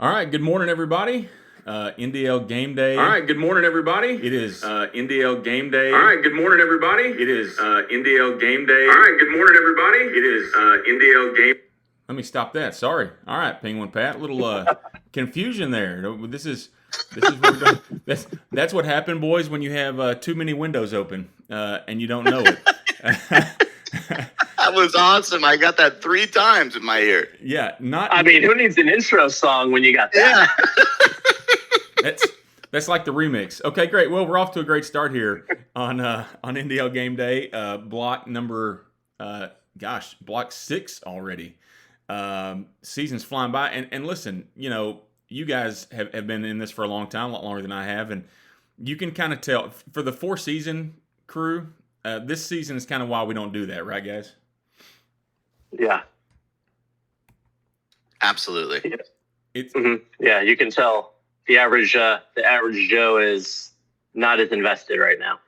All right, good morning, everybody. NDL Game Day. All right, good morning, everybody. It is NDL Game Day. All right, good morning, everybody. It is NDL Game Day. All right, good morning, everybody. It is NDL Game. Let me stop that. Sorry. All right, Penguin Pat. A little confusion there. This is what we're doing. That's what happened, boys, when you have too many windows open and you don't know it. That was awesome. I got that 3 times in my ear. Yeah, I mean, who needs an intro song when you got that? Yeah. That's like the remix. Okay, great. Well, we're off to a great start here on NDL Game Day. Block number, block 6 already. Season's flying by, and listen, you guys have been in this for a long time, a lot longer than I have, and you can kind of tell for the 4-season crew. This season is kind of why we don't do that, right, guys? Yeah. Absolutely. It's Yeah, you can tell the average Joe is not as invested right now.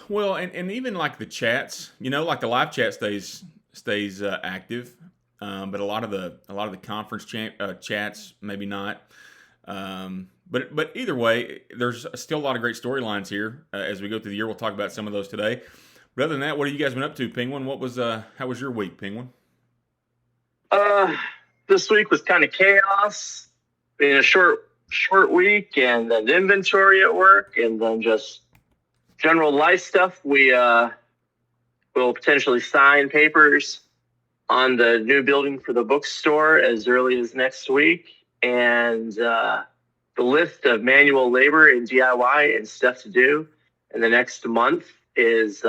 well, and even like the chats, like the live chat stays active, but a lot of the conference chats maybe not. But either way, there's still a lot of great storylines here as we go through the year. We'll talk about some of those today. But other than that, what have you guys been up to, Penguin? How was your week, Penguin? This week was kind of chaos. Been a short week, and then inventory at work, and then just general life stuff. We will potentially sign papers on the new building for the bookstore as early as next week, and the list of manual labor and DIY and stuff to do in the next month is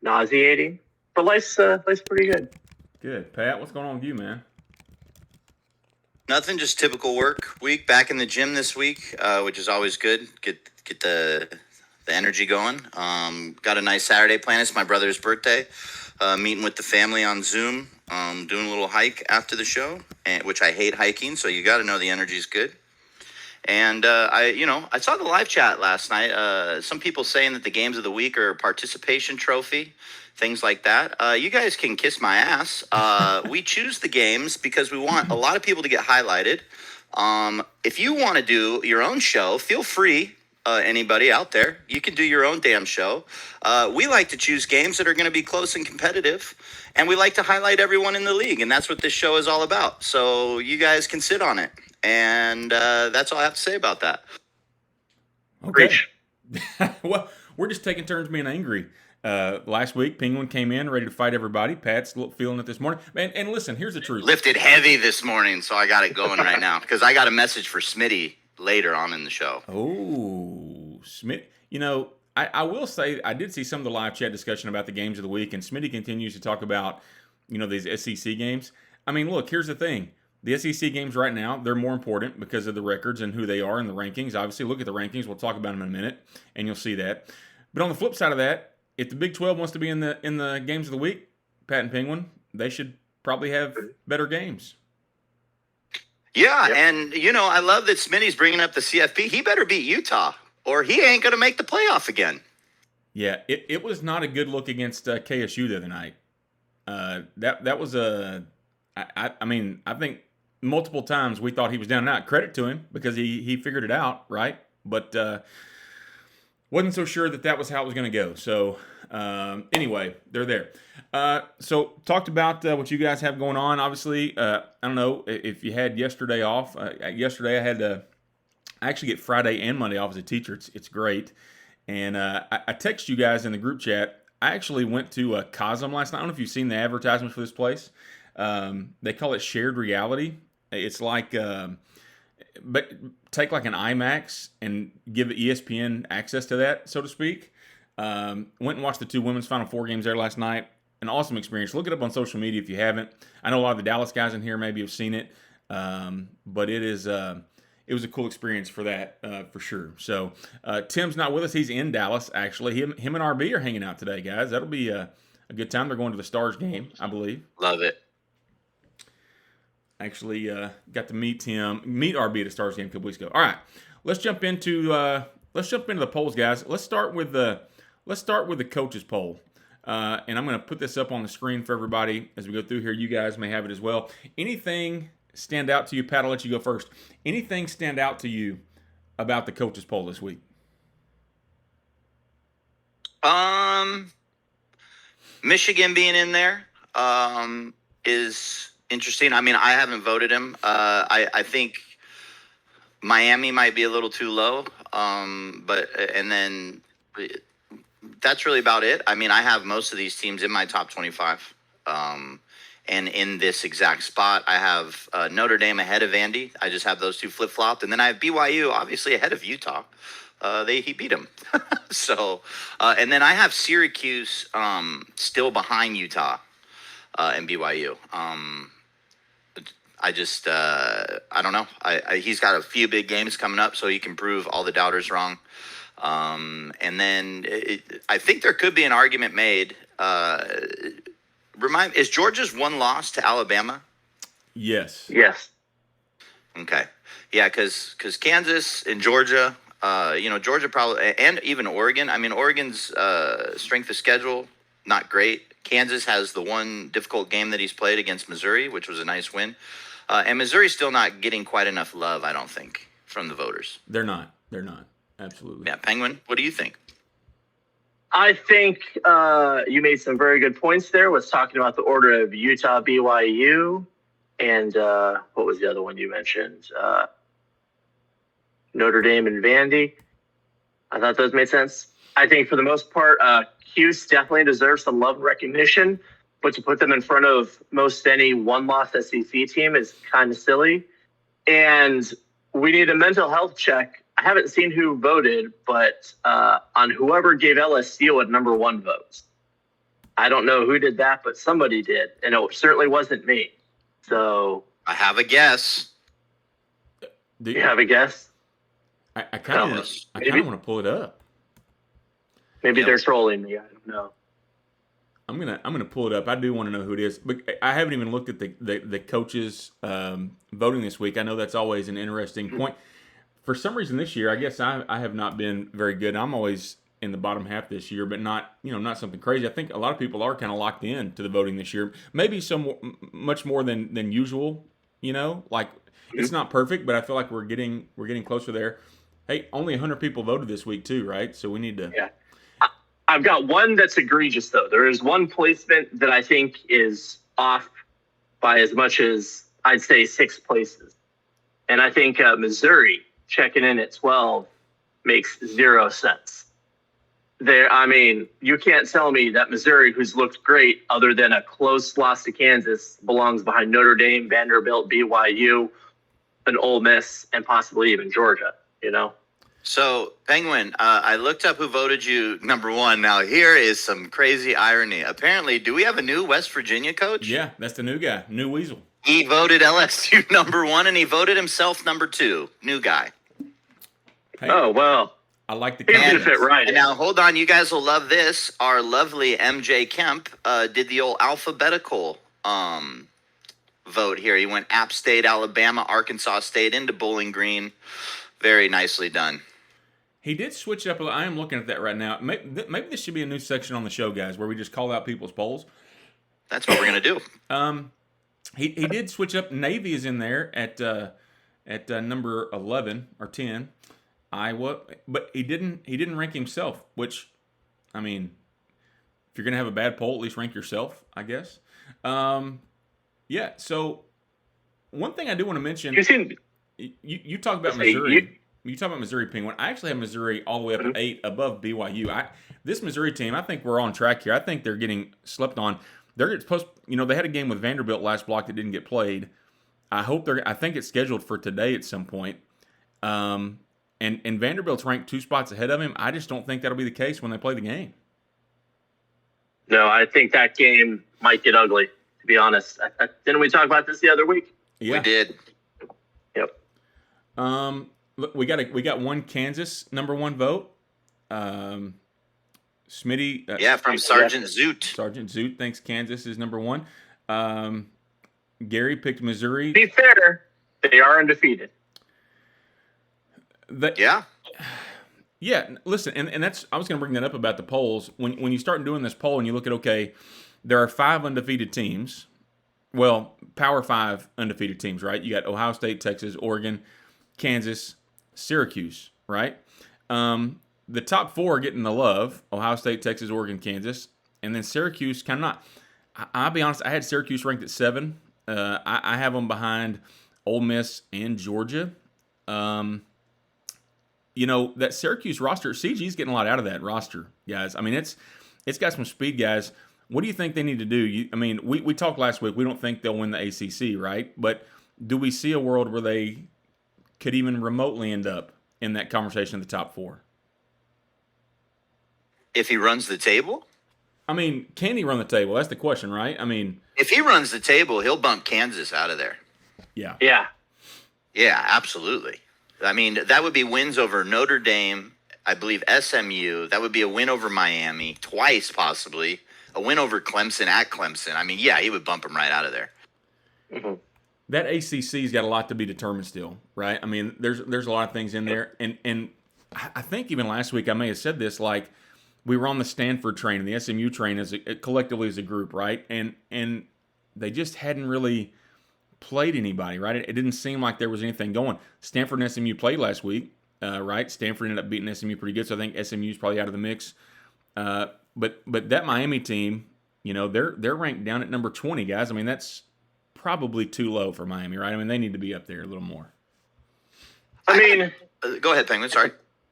nauseating. But life's pretty good. Good. Pat, what's going on with you, man? Nothing, just typical work week. Back in the gym this week, which is always good. Get the energy going. Got a nice Saturday planned. It's my brother's birthday. Meeting with the family on Zoom. Doing a little hike after the show, which I hate hiking, so you got to know the energy's good. And I saw the live chat last night. Some people saying that the games of the week are a participation trophy, things like that. You guys can kiss my ass. We choose the games because we want a lot of people to get highlighted. If you want to do your own show, feel free. Anybody out there, you can do your own damn show. We like to choose games that are going to be close and competitive, and we like to highlight everyone in the league, and that's what this show is all about. So you guys can sit on it, and that's all I have to say about that. Okay. Well, we're just taking turns being angry. Last week, Penguin came in ready to fight everybody. Pat's feeling it this morning. And listen, here's the truth. Lifted heavy this morning, so I got it going right now because I got a message for Smitty later on in the show. Oh, Smith. I will say I did see some of the live chat discussion about the games of the week, and Smitty continues to talk about, these SEC games. I mean, look, here's the thing. The SEC games right now, they're more important because of the records and who they are in the rankings. Obviously, look at the rankings. We'll talk about them in a minute, and you'll see that. But on the flip side of that, if the Big 12 wants to be in the games of the week, Pat and Penguin, they should probably have better games. Yeah, yep. And, I love that Smitty's bringing up the CFP. He better beat Utah, or he ain't going to make the playoff again. Yeah, it was not a good look against KSU the other night. That was I think multiple times we thought he was down and out. Credit to him because he figured it out, right? But wasn't so sure that was how it was going to go. So anyway, they're there. So talked about what you guys have going on. Obviously, I don't know if you had yesterday off. Yesterday I had to actually get Friday and Monday off as a teacher. It's great. And I text you guys in the group chat. I actually went to Cosm last night. I don't know if you've seen the advertisements for this place. They call it shared reality. It's like, but take like an IMAX and give ESPN access to that, so to speak. Went and watched the 2 women's Final Four games there last night. An awesome experience. Look it up on social media if you haven't. I know a lot of the Dallas guys in here maybe have seen it, but it was a cool experience for that, for sure. So Tim's not with us. He's in Dallas, actually. Him and RB are hanging out today, guys. That'll be a good time. They're going to the Stars game, I believe. Love it. Actually got to meet RB at a Stars game a couple weeks ago. All right, let's jump into the polls, guys. Let's start with the coaches poll. And I'm going to put this up on the screen for everybody as we go through here. You guys may have it as well. Anything stand out to you? Pat, I'll let you go first. Anything stand out to you about the coaches poll this week? Michigan being in there is interesting. I mean, I haven't voted him. I think Miami might be a little too low. And then that's really about it. I mean, I have most of these teams in my top 25. And in this exact spot, I have Notre Dame ahead of Vandy. I just have those two flip-flopped. And then I have BYU, obviously, ahead of Utah. He beat them. So, and then I have Syracuse still behind Utah and BYU. I don't know. He's got a few big games coming up, so he can prove all the doubters wrong. And then I think there could be an argument made. Is Georgia's one loss to Alabama? Yes. Yes. Okay. Yeah, because Kansas and Georgia, Georgia probably, and even Oregon. I mean, Oregon's strength of schedule, not great. Kansas has the one difficult game that he's played against Missouri, which was a nice win. And Missouri's still not getting quite enough love, I don't think, from the voters. They're not. Absolutely. Yeah, Penguin, what do you think? I think you made some very good points there. Was talking about the order of Utah, BYU, and what was the other one you mentioned? Notre Dame and Vandy. I thought those made sense. I think for the most part, Cuse definitely deserves some love and recognition, but to put them in front of most any one-loss SEC team is kind of silly. And we need a mental health check. I haven't seen who voted, but on whoever gave LSU a number one vote. I don't know who did that, but somebody did, and it certainly wasn't me. So I have a guess. Do you have a guess? I kind of want to pull it up. Maybe they're trolling me. I don't know. I'm gonna pull it up. I do want to know who it is, but I haven't even looked at the coaches voting this week. I know that's always an interesting point. For some reason this year, I guess I have not been very good. I'm always in the bottom half this year, but not something crazy. I think a lot of people are kind of locked in to the voting this year. Maybe much more than usual. It's not perfect, but I feel like we're getting closer there. Hey, only 100 people voted this week too, right? So we need to. Yeah. I've got one that's egregious, though. There is one placement that I think is off by as much as, I'd say, 6 places. And I think Missouri checking in at 12 makes 0 sense. You can't tell me that Missouri, who's looked great other than a close loss to Kansas, belongs behind Notre Dame, Vanderbilt, BYU, and Ole Miss, and possibly even Georgia, So, Penguin, I looked up who voted you number one. Now, here is some crazy irony. Apparently, do we have a new West Virginia coach? Yeah, that's the new guy, new Weasel. He voted LSU number one, and he voted himself number 2. New guy. Hey, oh, well. I like the confidence. Fit right and now, hold on. You guys will love this. Our lovely MJ Kemp did the old alphabetical vote here. He went App State, Alabama, Arkansas State into Bowling Green. Very nicely done. He did switch up. I am looking at that right now. Maybe this should be a new section on the show, guys, where we just call out people's polls. That's what we're gonna do. He did switch up. Navy is in there at number 11 or 10. Iowa, but he didn't rank himself. Which, I mean, if you're gonna have a bad poll, at least rank yourself, I guess. Yeah. So one thing I do want to mention. You talk about Missouri. You talk about Missouri Penguin. I actually have Missouri all the way up at 8 above BYU. This Missouri team, I think we're on track here. I think they're getting slept on. They're supposed, they had a game with Vanderbilt last block that didn't get played. I think it's scheduled for today at some point. And Vanderbilt's ranked 2 spots ahead of him. I just don't think that'll be the case when they play the game. No, I think that game might get ugly, to be honest. Didn't we talk about this the other week? Yeah. We did. Yep. Look, we got one Kansas number 1 vote. Smitty. From Sergeant Zoot. Sergeant Zoot thinks Kansas is number 1. Gary picked Missouri. To be fair, they are undefeated. Yeah. Yeah, listen, and that's I was going to bring that up about the polls. When you start doing this poll and you look at, okay, there are 5 undefeated teams, Well, Power 5 undefeated teams, right? You got Ohio State, Texas, Oregon, Kansas, Syracuse, right? The top 4 are getting the love: Ohio State, Texas, Oregon, Kansas, and then Syracuse kind of not. I'll be honest, I had Syracuse ranked at 7. I have them behind Ole Miss and Georgia. That Syracuse roster, CG's getting a lot out of that roster, guys. I mean, it's got some speed guys. What do you think they need to do? We talked last week. We don't think they'll win the ACC, right? But do we see a world where they could even remotely end up in that conversation of the top 4? If he runs the table? I mean, can he run the table? That's the question, right? I mean, if he runs the table, he'll bump Kansas out of there. Yeah. Yeah. Yeah, absolutely. I mean, that would be wins over Notre Dame, I believe SMU. That would be a win over Miami, twice possibly. A win over Clemson at Clemson. I mean, yeah, he would bump him right out of there. Mm-hmm. That ACC's got a lot to be determined still, right? I mean, there's a lot of things in there. And I think even last week I may have said this, like, we were on the Stanford train and the SMU train collectively as a group, right? And they just hadn't really played anybody, right? It didn't seem like there was anything going. Stanford and SMU played last week, right? Stanford ended up beating SMU pretty good, so I think SMU's probably out of the mix. But that Miami team, they're ranked down at number 20, guys. I mean, that's probably too low for Miami, right? I mean, they need to be up there a little more. I mean, go ahead, Penguin. Sorry.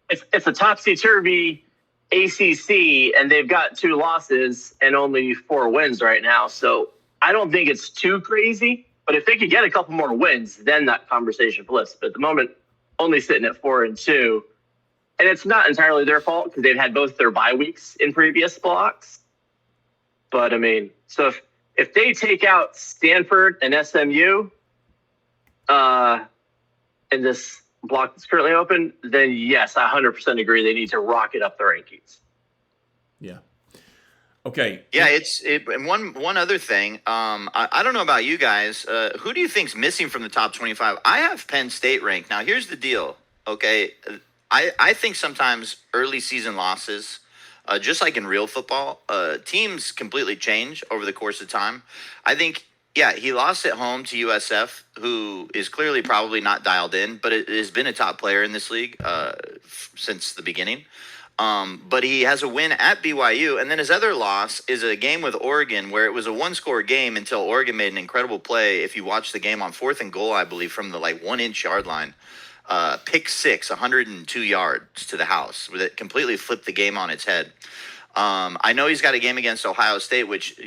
It's a topsy-turvy ACC, and they've got 2 losses and only 4 wins right now. So I don't think it's too crazy. But if they could get a couple more wins, then that conversation flips. But at the moment, only sitting at 4-2. And it's not entirely their fault because they've had both their bye weeks in previous blocks. But, I mean, so if they take out Stanford and SMU in this block that's currently open, then yes, I 100% agree they need to rocket up the rankings. Yeah. Okay. Yeah, and one other thing. I don't know about you guys. Who do you think's missing from the top 25? I have Penn State ranked. Now, here's the deal. Okay, I think sometimes early season losses, just like in real football, teams completely change over the course of time. I think, yeah, he lost at home to USF, who is clearly probably not dialed in, but it has been a top player in this league since the beginning. But he has a win at BYU, and then his other loss is a game with Oregon where it was a 1-score game until Oregon made an incredible play. If you watch the game on 4th and goal, I believe, from the 1-inch yard line, pick 6, 102 yards to the house, that completely flipped the game on its head. I know he's got a game against Ohio State, which,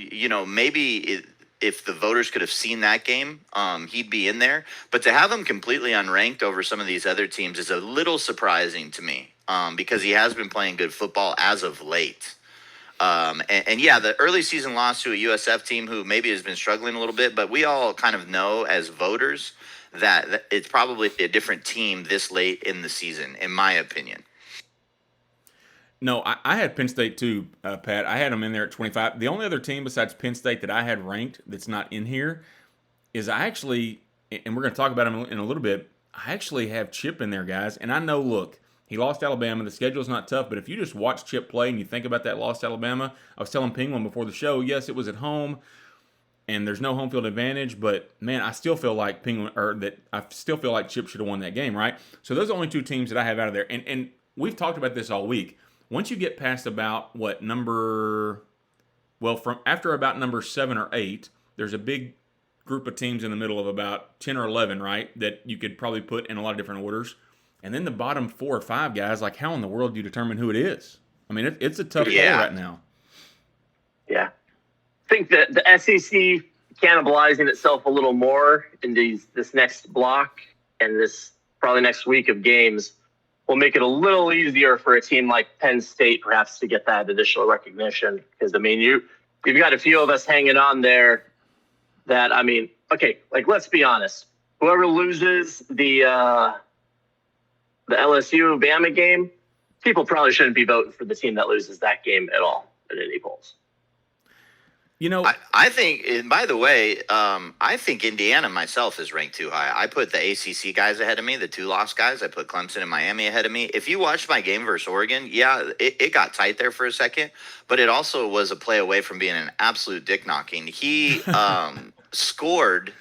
maybe if the voters could have seen that game, he'd be in there. But to have him completely unranked over some of these other teams is a little surprising to me. Because he has been playing good football as of late. And yeah, the early season loss to a USF team who maybe has been struggling a little bit, but we all kind of know as voters that it's probably a different team this late in the season, in my opinion. No, I had Penn State too, Pat. I had them in there at 25. The only other team besides Penn State that I had ranked that's not in here is I actually, and we're going to talk about them in a little bit, I actually have Chip in there, guys. And I know, look, he lost Alabama. The schedule's not tough, but if you just watch Chip play and you think about that loss to Alabama, I was telling Penguin before the show, yes, it was at home, and there's no home field advantage, but man, I still feel like Chip should have won that game, right? So those are the only 2 teams that I have out of there, and we've talked about this all week. Once you get past about number 7 or 8, there's a big group of teams in the middle of about 10 or 11, right, that you could probably put in a lot of different orders. And then the bottom 4 or 5 guys, how in the world do you determine who it is? I mean, it's a tough call right now. Yeah. I think that the SEC cannibalizing itself a little more in this next block and this probably next week of games will make it a little easier for a team like Penn State perhaps to get that additional recognition. Because, I mean, you've got a few of us hanging on there that, I mean, okay, let's be honest. Whoever loses the LSU Bama game, people probably shouldn't be voting for the team that loses that game at all at any polls. I think, and by the way, I think Indiana myself is ranked too high. I put the ACC guys ahead of me, the 2 lost guys. I put Clemson and Miami ahead of me. If you watched my game versus Oregon, yeah, it got tight there for a second, but it also was a play away from being an absolute dick knocking. He scored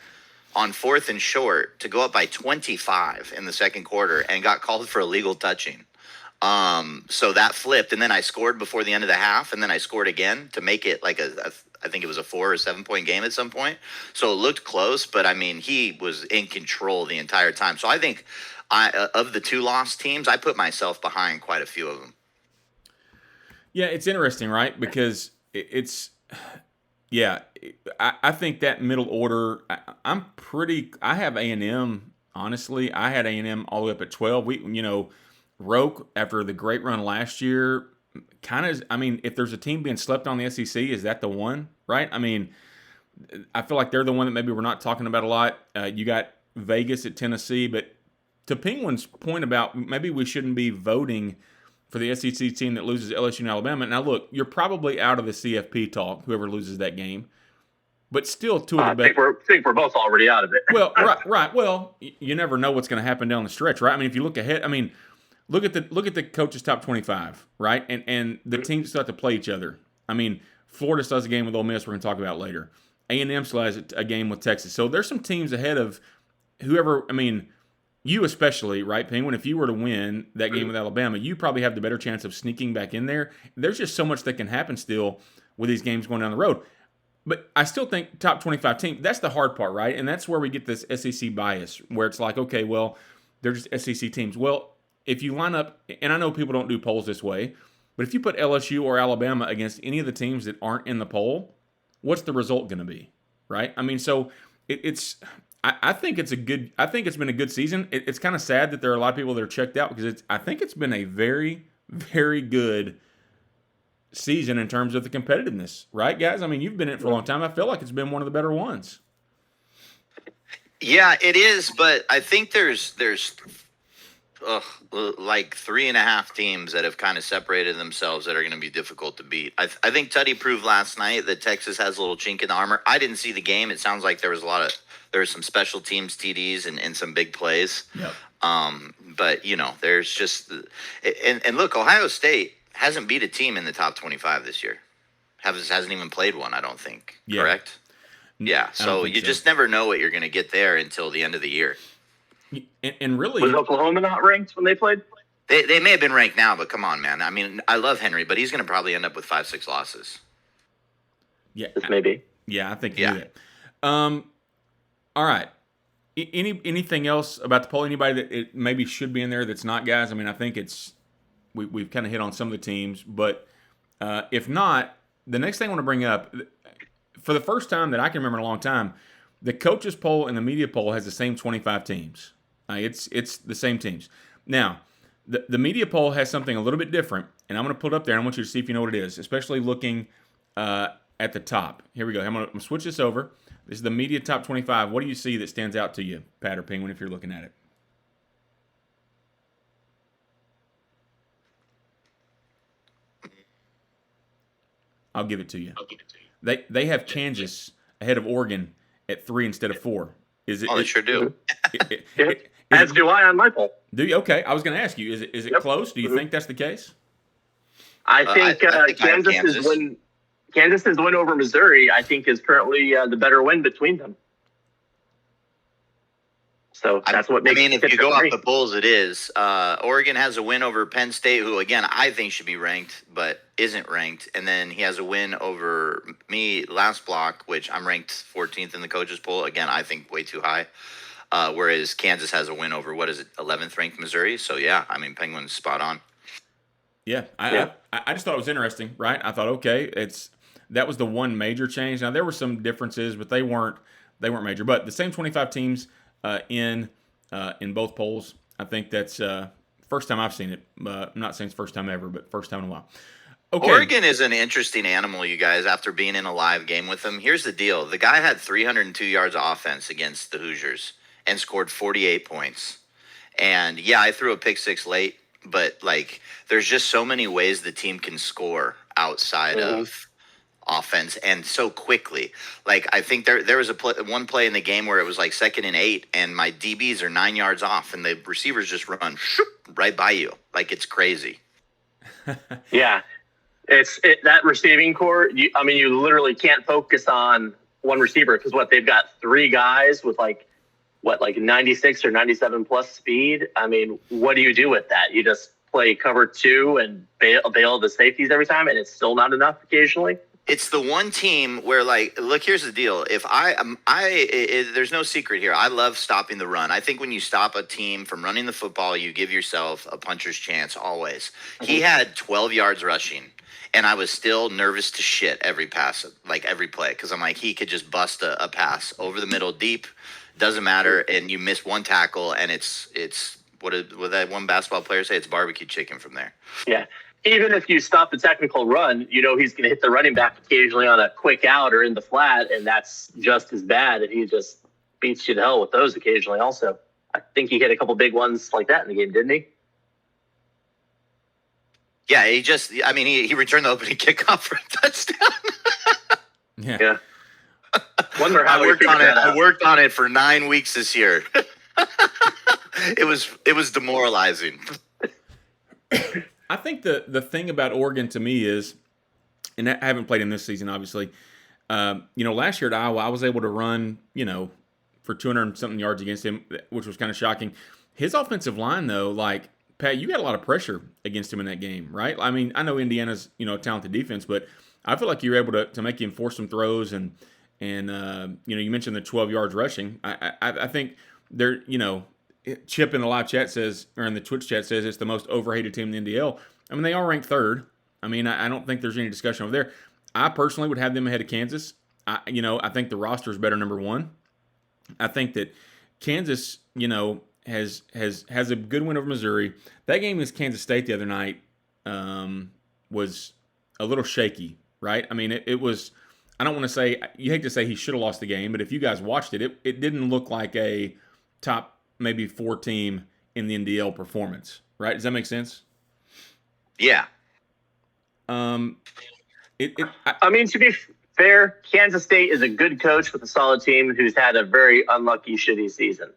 on 4th and short to go up by 25 in the second quarter and got called for illegal touching. So that flipped, and then I scored before the end of the half, and then I scored again to make it like I think it was a 4 or 7 point game at some point. So it looked close, but I mean, he was in control the entire time. So I think of the 2 lost teams, I put myself behind quite a few of them. Yeah, it's interesting, right? Because I think that middle order, I have A&M, honestly. I had A&M all the way up at 12. Roke, after the great run last year, kind of, I mean, if there's a team being slept on the SEC, is that the one, right? I mean, I feel like they're the one that maybe we're not talking about a lot. You got Vegas at Tennessee, but to Penguin's point about maybe we shouldn't be voting for the SEC team that loses LSU and Alabama. Now, look, you're probably out of the CFP talk, whoever loses that game. But still, two of the best. I think we're both already out of it. Well, right. Well, you never know what's going to happen down the stretch, right? I mean, if you look ahead, I mean, look at the coaches' top 25, right? And the teams still have to play each other. I mean, Florida still has a game with Ole Miss we're going to talk about later. A&M still has a game with Texas. So there's some teams ahead of whoever. I mean, you especially, right, Penguin? If you were to win that game with Alabama, you probably have the better chance of sneaking back in there. There's just so much that can happen still with these games going down the road. But I still think top 25 team, that's the hard part, right? And that's where we get this SEC bias, where it's like, okay, well, they're just SEC teams. Well, if you line up, and I know people don't do polls this way, but if you put LSU or Alabama against any of the teams that aren't in the poll, what's the result going to be, right? I mean, so I think it's been a good season. It's kind of sad that there are a lot of people that are checked out because I think it's been a very, very good season in terms of the competitiveness, right, guys? I mean, you've been in it for a long time. I feel like it's been one of the better ones. Yeah, it is, but I think there's like 3.5 teams that have kind of separated themselves that are going to be difficult to beat. I think Tutty proved last night that Texas has a little chink in the armor. I didn't see the game. It sounds like there was some special teams TDs and some big plays. Yep. But there's just and look, Ohio State hasn't beat a team in the top 25 this year. Hasn't even played one, I don't think. Yeah. Correct? Yeah. So you just never know what you're going to get there until the end of the year. And really, was Oklahoma not ranked when they played? They may have been ranked now, but come on, man. I mean, I love Henry, but he's going to probably end up with 5-6 losses. Yeah, maybe. Yeah, I think you do that. All right. Anything else about the poll? Anybody that it maybe should be in there that's not, guys? I mean, I think we've kind of hit on some of the teams, but if not, the next thing I want to bring up, for the first time that I can remember in a long time, the coaches poll and the media poll has the same 25 teams. It's the same teams. Now, the media poll has something a little bit different, and I'm going to put it up there. And I want you to see if you know what it is, especially looking at the top. Here we go. I'm going to switch this over. This is the media top 25. What do you see that stands out to you, Pat or Penguin, if you're looking at it? I'll give it to you. They have Kansas ahead of Oregon at 3 instead of 4. Is it? Oh, they sure do. As do I on my poll. Do you? Okay, I was going to ask you. Is it close? Do you think that's the case? I think Kansas's win over Missouri, I think, is currently the better win between them. So that's what makes. I mean, if you go off the polls, it is. Oregon has a win over Penn State, who again I think should be ranked, but isn't ranked. And then he has a win over me last block, which I'm ranked 14th in the coaches poll. Again, I think way too high. Whereas Kansas has a win over 11th ranked Missouri. So yeah, I mean, Penguin's spot on. Yeah, I just thought it was interesting, right? I thought, okay, that was the one major change. Now there were some differences, but they weren't major. But the same 25 teams in both polls. I think that's first time I've seen it. I'm not saying it's first time ever, but first time in a while. Okay. Oregon is an interesting animal, you guys, after being in a live game with them. Here's the deal. The guy had 302 yards of offense against the Hoosiers and scored 48 points. And, yeah, I threw a pick six late, but, there's just so many ways the team can score outside of offense and so quickly. I think there was one play in the game where it was 2nd and 8, and my DBs are 9 yards off, and the receivers just run right by you. It's crazy. Yeah. That receiving core, you literally can't focus on one receiver, because they've got three guys with like 96 or 97 plus speed. I mean, what do you do with that? You just play cover two and bail the safeties every time, and it's still not enough occasionally. It's the one team where, like, look, here's the deal. If there's no secret here. I love stopping the run. I think when you stop a team from running the football, you give yourself a puncher's chance always. Mm-hmm. He had 12 yards rushing, and I was still nervous to shit every pass, like every play, because I'm like, he could just bust a pass over the middle deep. Doesn't matter, and you miss one tackle, and it's what that one basketball player say? It's barbecue chicken from there. Yeah. Even if you stop the technical run, he's going to hit the running back occasionally on a quick out or in the flat, and that's just as bad. And he just beats you to hell with those occasionally also. I think he hit a couple big ones like that in the game, didn't he? Yeah, he returned the opening kickoff for a touchdown. Yeah. Wonder how I worked on it for 9 weeks this year. It was demoralizing. I think the thing about Oregon to me is, and I haven't played him this season, obviously. Last year at Iowa, I was able to run, for 200-something yards against him, which was kind of shocking. His offensive line, though, like, Pat, you got a lot of pressure against him in that game, right? I mean, I know Indiana's, a talented defense, but I feel like you were able to make him force some throws, and you mentioned the 12 yards rushing. I think they're, Chip in the live chat says, or in the Twitch chat says, it's the most overhated team in the NDL. I mean, they are ranked third. I mean, I don't think there's any discussion over there. I personally would have them ahead of Kansas. I think the roster is better, number one. I think that Kansas, has a good win over Missouri. That game against Kansas State the other night was a little shaky, right? I mean, it was. I don't want to say, you hate to say he should have lost the game, but if you guys watched it, it didn't look like a top maybe 4 team in the NDL performance, right? Does that make sense? Yeah. I mean, to be fair, Kansas State is a good coach with a solid team who's had a very unlucky, shitty season.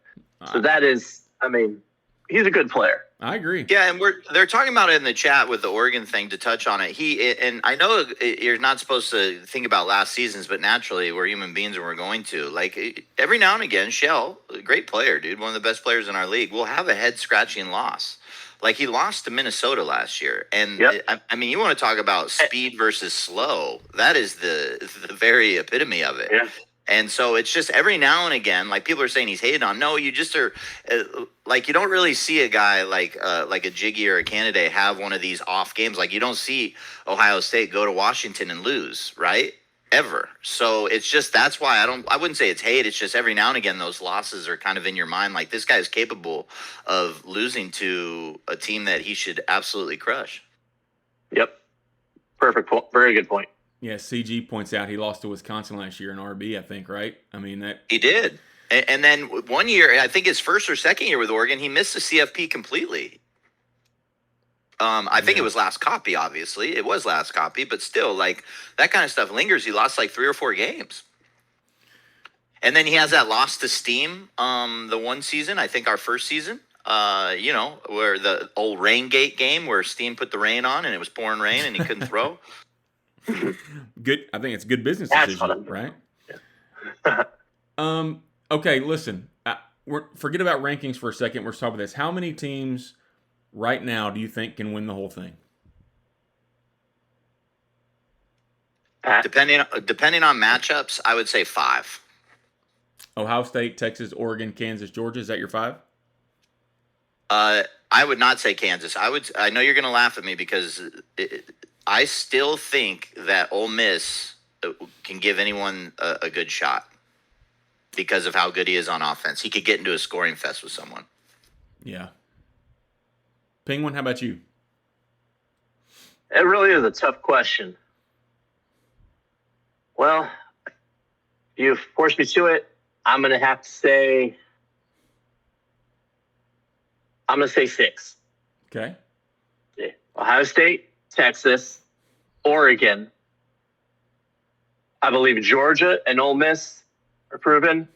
So that is, I mean, he's a good player. I agree. Yeah, and they're talking about it in the chat with the Oregon thing to touch on it. And I know you're not supposed to think about last seasons, but naturally we're human beings and we're going to. Like, every now and again, Shell, a great player, dude, one of the best players in our league, will have a head-scratching loss. Like, he lost to Minnesota last year. And, yep. I mean, you want to talk about speed versus slow. That is the very epitome of it. Yeah. And so it's just every now and again, like, people are saying he's hated on. No, you just are like, you don't really see a guy like a Jiggy or a Canada have one of these off games. Like, you don't see Ohio State go to Washington and lose, right? Ever. So it's just, that's why I wouldn't say it's hate. It's just every now and again, those losses are kind of in your mind. Like, this guy is capable of losing to a team that he should absolutely crush. Yep. Perfect point. Very good point. Yeah, CG points out he lost to Wisconsin last year in RB, I think, right? I mean, that he did. And then one year, I think his first or second year with Oregon, he missed the CFP completely. I think it was last copy, obviously. It was last copy, but still, like, that kind of stuff lingers. He lost like 3 or 4 games. And then he has that loss to Steam the one season, I think our first season, where the old rain gate game where Steam put the rain on and it was pouring rain and he couldn't throw. Good. I think it's a good business decision, right? Yeah. Okay, listen. Forget about rankings for a second. We're talking about this. How many teams right now do you think can win the whole thing? Depending on matchups, I would say 5. Ohio State, Texas, Oregon, Kansas, Georgia. Is that your 5? I would not say Kansas. I know you're going to laugh at me because I still think that Ole Miss can give anyone a good shot because of how good he is on offense. He could get into a scoring fest with someone. Yeah. Penguin, how about you? It really is a tough question. Well, you've forced me to it. I'm going to have to say 6. Okay. Yeah. Ohio State, Texas, Oregon. I believe Georgia and Ole Miss are proven.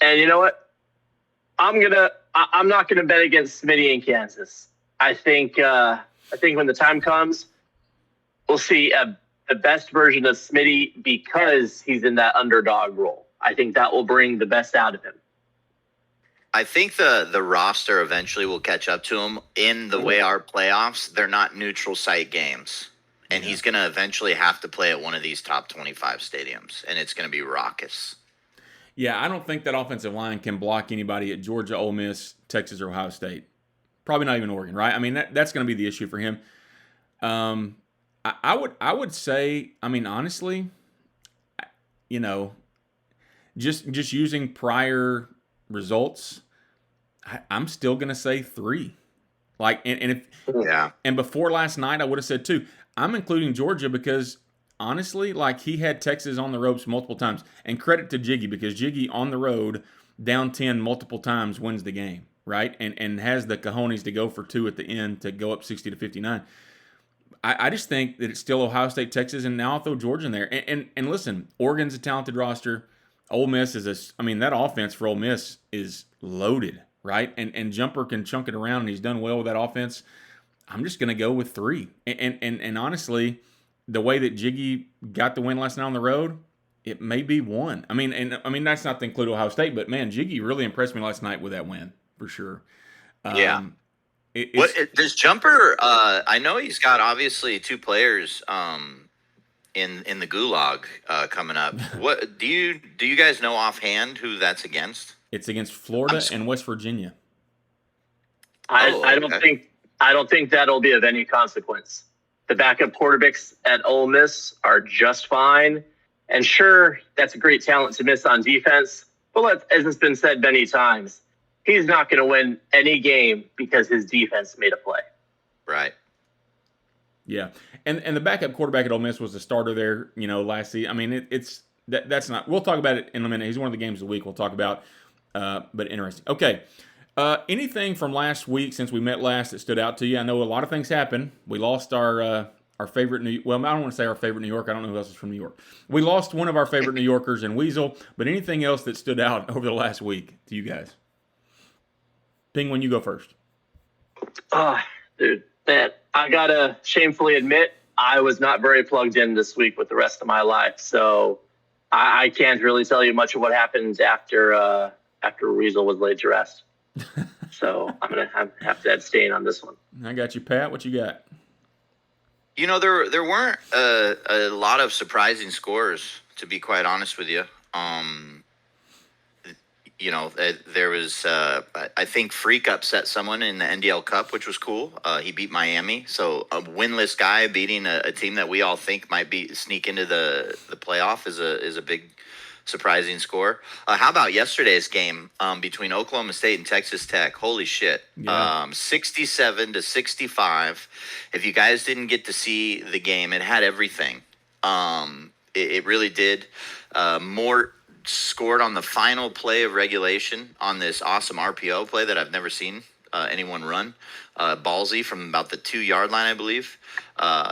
And you know what? I'm not gonna bet against Smitty in Kansas. I think when the time comes, we'll see a the best version of Smitty because he's in that underdog role. I think that will bring the best out of him. I think the roster eventually will catch up to him in the way our playoffs, they're not neutral site games. And he's going to eventually have to play at one of these top 25 stadiums, and it's going to be raucous. Yeah, I don't think that offensive line can block anybody at Georgia, Ole Miss, Texas, or Ohio State. Probably not even Oregon, right? I mean, that's going to be the issue for him. I would say, I mean, honestly, you know, just using prior results, I'm still going to say 3. Like, and before last night, I would have said 2. I'm including Georgia because honestly, like, he had Texas on the ropes multiple times. And credit to Jiggy, because Jiggy on the road down 10 multiple times wins the game, right? And has the cojones to go for 2 at the end to go up 60-59. I just think that it's still Ohio State, Texas, and now I'll throw Georgia in there. And listen, Oregon's a talented roster. Ole Miss that offense for Ole Miss is loaded, right? And Jumper can chunk it around, and he's done well with that offense. I'm just going to go with 3. And honestly, the way that Jiggy got the win last night on the road, it may be 1. I mean, that's not to include Ohio State, but man, Jiggy really impressed me last night with that win for sure. Does Jumper? I know he's got obviously 2 players in the gulag coming up. What do you guys know offhand who that's against? It's against Florida and West Virginia. I don't think that'll be of any consequence. The backup quarterbacks at Ole Miss are just fine. And sure, that's a great talent to miss on defense. But as has been said many times, he's not going to win any game because his defense made a play. Right. Yeah. And the backup quarterback at Ole Miss was the starter there, last season. I mean, that's not – we'll talk about it in a minute. He's one of the games of the week we'll talk about, but interesting. Okay. Anything from last week since we met last that stood out to you? I know a lot of things happened. We lost our favorite I don't want to say our favorite New York. I don't know who else is from New York. We lost one of our favorite New Yorkers in Weasel, but anything else that stood out over the last week to you guys? Penguin, you go first. Dude, man, I got to shamefully admit I was not very plugged in this week with the rest of my life, so I can't really tell you much of what happened after Weasel was laid to rest. So I'm going to have to abstain on this one. I got you, Pat. What you got? There weren't a lot of surprising scores, to be quite honest with you. There was, I think Freak upset someone in the NDL Cup, which was cool. He beat Miami. So a winless guy beating a team that we all think might sneak into the playoff is a big surprising score. How about yesterday's game between Oklahoma State and Texas Tech? Holy shit. Yeah. 67-65. If you guys didn't get to see the game, it had everything. It really did. Mort scored on the final play of regulation on this awesome RPO play that I've never seen anyone run. Ballsy from about the 2-yard line, I believe,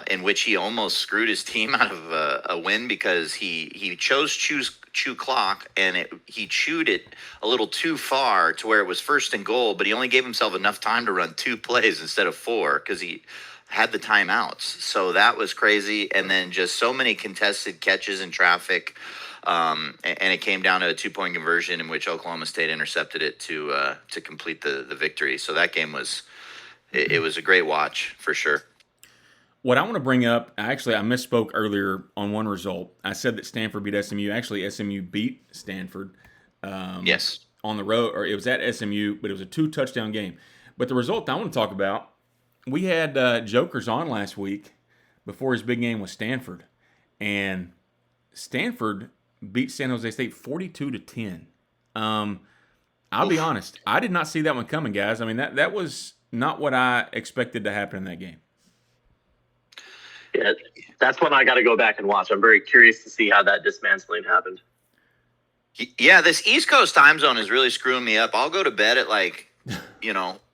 in which he almost screwed his team out of a win because he chose chew clock, and he chewed it a little too far to where it was 1st and goal, but he only gave himself enough time to run 2 plays instead of 4 because he had the timeouts. So that was crazy. And then just so many contested catches in traffic. And it came down to a 2-point conversion in which Oklahoma State intercepted it to complete the victory. So that game was a great watch for sure. What I want to bring up, I misspoke earlier on one result. I said that Stanford beat SMU. Actually, SMU beat Stanford. Yes. On the road, or it was at SMU, but it was a 2-touchdown game. But the result I want to talk about, we had Jokers on last week before his big game with Stanford, and Stanford beat San Jose State 42-10. I'll be honest, I did not see that one coming, guys. I mean, that was not what I expected to happen in that game. Yeah, that's when I got to go back and watch. I'm very curious to see how that dismantling happened. Yeah, this East Coast time zone is really screwing me up. I'll go to bed at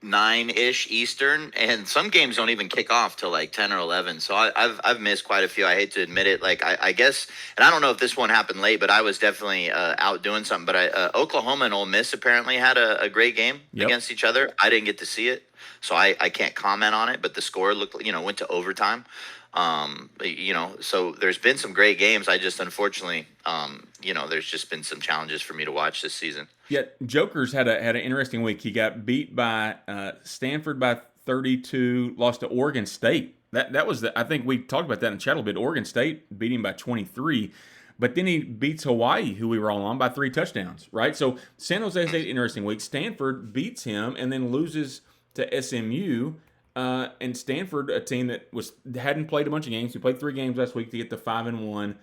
9-ish Eastern, and some games don't even kick off till 10 or 11. So I've missed quite a few. I hate to admit it. I guess, and I don't know if this one happened late, but I was definitely out doing something. But Oklahoma and Ole Miss apparently had a great game against each other. I didn't get to see it. so I can't comment on it. But the score looked, went to overtime. So there's been some great games. I just unfortunately, there's just been some challenges for me to watch this season. Yeah, Joker's had an interesting week. He got beat by Stanford by 32, lost to Oregon State. That was I think we talked about that in chat a little bit. Oregon State beat him by 23, but then he beats Hawaii, who we were all on, by 3 touchdowns. Right. So San Jose's had an interesting week. Stanford beats him and then loses to SMU. And Stanford, a team that hadn't played a bunch of games. We played 3 games last week to get to 5-1.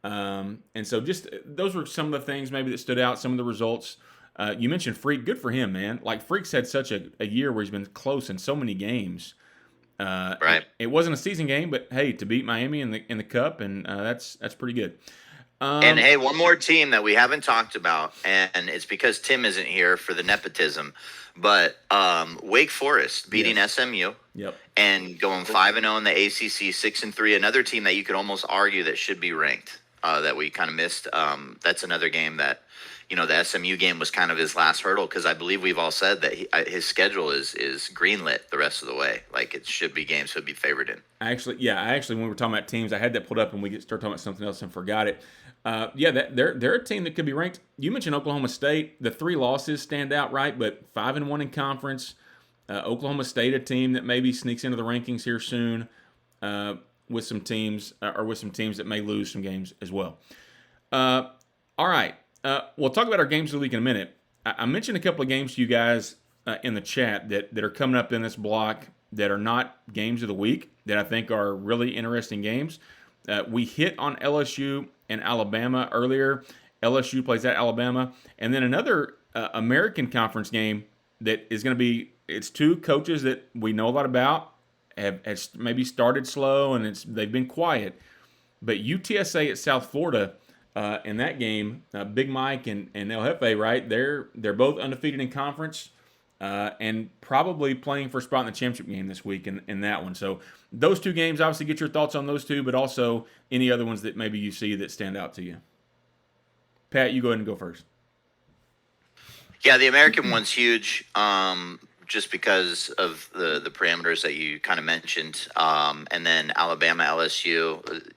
And so just those were some of the things maybe that stood out, some of the results. You mentioned Freak. Good for him, man. Like, Freak's had such a year where he's been close in so many games. Right. It wasn't a season game, but hey, to beat Miami in the Cup, and that's pretty good. And hey, one more team that we haven't talked about, and it's because Tim isn't here for the nepotism, but Wake Forest beating SMU. Yep. And going 5-0 in the ACC, 6-3. Another team that you could almost argue that should be ranked, that we kind of missed. That's another game that, the SMU game was kind of his last hurdle, because I believe we've all said that his schedule is greenlit the rest of the way. Like, it should be games he'll be favored in. Actually, when we were talking about teams, I had that pulled up and we started talking about something else and forgot it. They're a team that could be ranked. You mentioned Oklahoma State. The 3 losses stand out, right? But 5-1 in conference. Oklahoma State, a team that maybe sneaks into the rankings here soon, with some teams that may lose some games as well. All right. We'll talk about our games of the week in a minute. I mentioned a couple of games to you guys in the chat that are coming up in this block that are not games of the week, that I think are really interesting games. We hit on LSU and Alabama earlier. LSU plays at Alabama. And then another American Conference game that is going to be, it's 2 coaches that we know a lot about, have maybe started slow and they've been quiet. But UTSA at South Florida, in that game, Big Mike and El Jefe, right? They're both undefeated in conference, and probably playing for a spot in the championship game this week in that one. So those 2 games, obviously get your thoughts on those 2, but also any other ones that maybe you see that stand out to you. Pat, you go ahead and go first. Yeah, the American one's huge, just because of the parameters that you kind of mentioned. And then Alabama, LSU.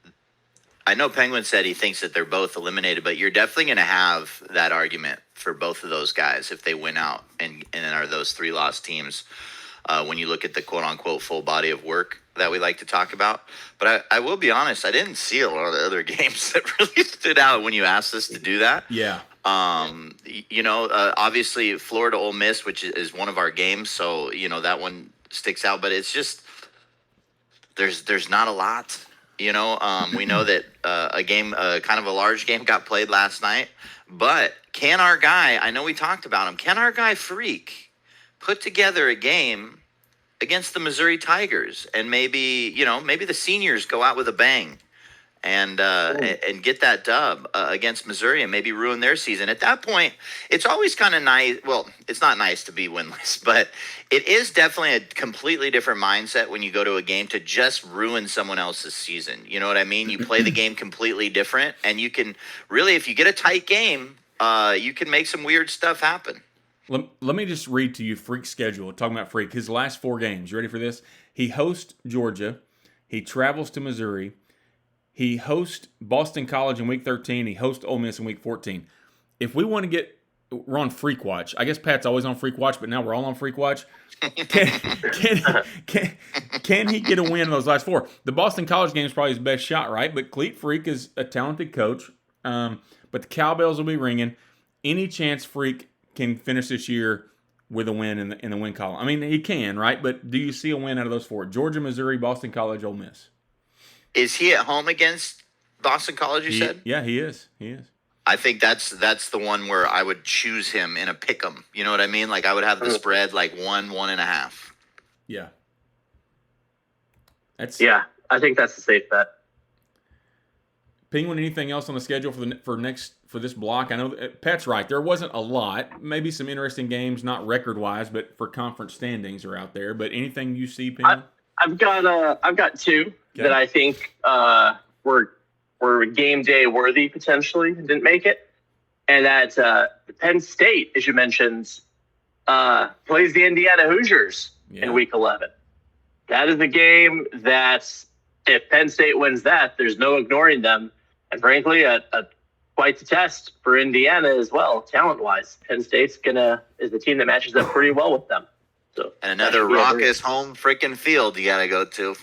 I know Penguin said he thinks that they're both eliminated, but you're definitely going to have that argument for both of those guys if they win out and are those 3 lost teams, when you look at the quote-unquote full body of work that we like to talk about. But I will be honest, I didn't see a lot of the other games that really stood out when you asked us to do that. Yeah. Obviously Florida Ole Miss, which is one of our games, so that one sticks out. But it's just there's not a lot. We know that a game, kind of a large game, got played last night. But can our guy? I know we talked about him. Can our guy Freak put together a game against the Missouri Tigers, and maybe the seniors go out with a bang, and get that dub against Missouri, and maybe ruin their season? At that point, it's always kind of nice. Well, it's not nice to be winless, but it is definitely a completely different mindset when you go to a game to just ruin someone else's season. You know what I mean? You play the game completely different, and you can really, if you get a tight game, you can make some weird stuff happen. Let me just read to you Freak's schedule. Talking about Freak, his last 4 games. You ready for this? He hosts Georgia. He travels to Missouri. He hosts Boston College in week 13. He hosts Ole Miss in week 14. If we want to we're on Freak Watch. I guess Pat's always on Freak Watch, but now we're all on Freak Watch. Can he get a win in those last 4? The Boston College game is probably his best shot, right? But Cleat Freak is a talented coach. But the cowbells will be ringing. Any chance Freak can finish this year with a win in the win column? I mean, he can, right? But do you see a win out of those 4? Georgia, Missouri, Boston College, Ole Miss. Is he at home against Boston College, you said? Yeah, he is. I think that's the one where I would choose him in a pick'em. You know what I mean? Like, I would have the spread like 1.5. Yeah. I think that's a safe bet. Penguin, anything else on the schedule for this block? I know Pat's right. There wasn't a lot. Maybe some interesting games, not record-wise, but for conference standings are out there. But anything you see, Penguin? I've got 2 that I think were game day worthy potentially, didn't make it, and that Penn State, as you mentioned, plays the Indiana Hoosiers in Week 11. That is a game that, if Penn State wins that, there's no ignoring them. And frankly, quite the test for Indiana as well, talent-wise. Penn State's is the team that matches up pretty well with them. So and another raucous home freaking field you got to go to.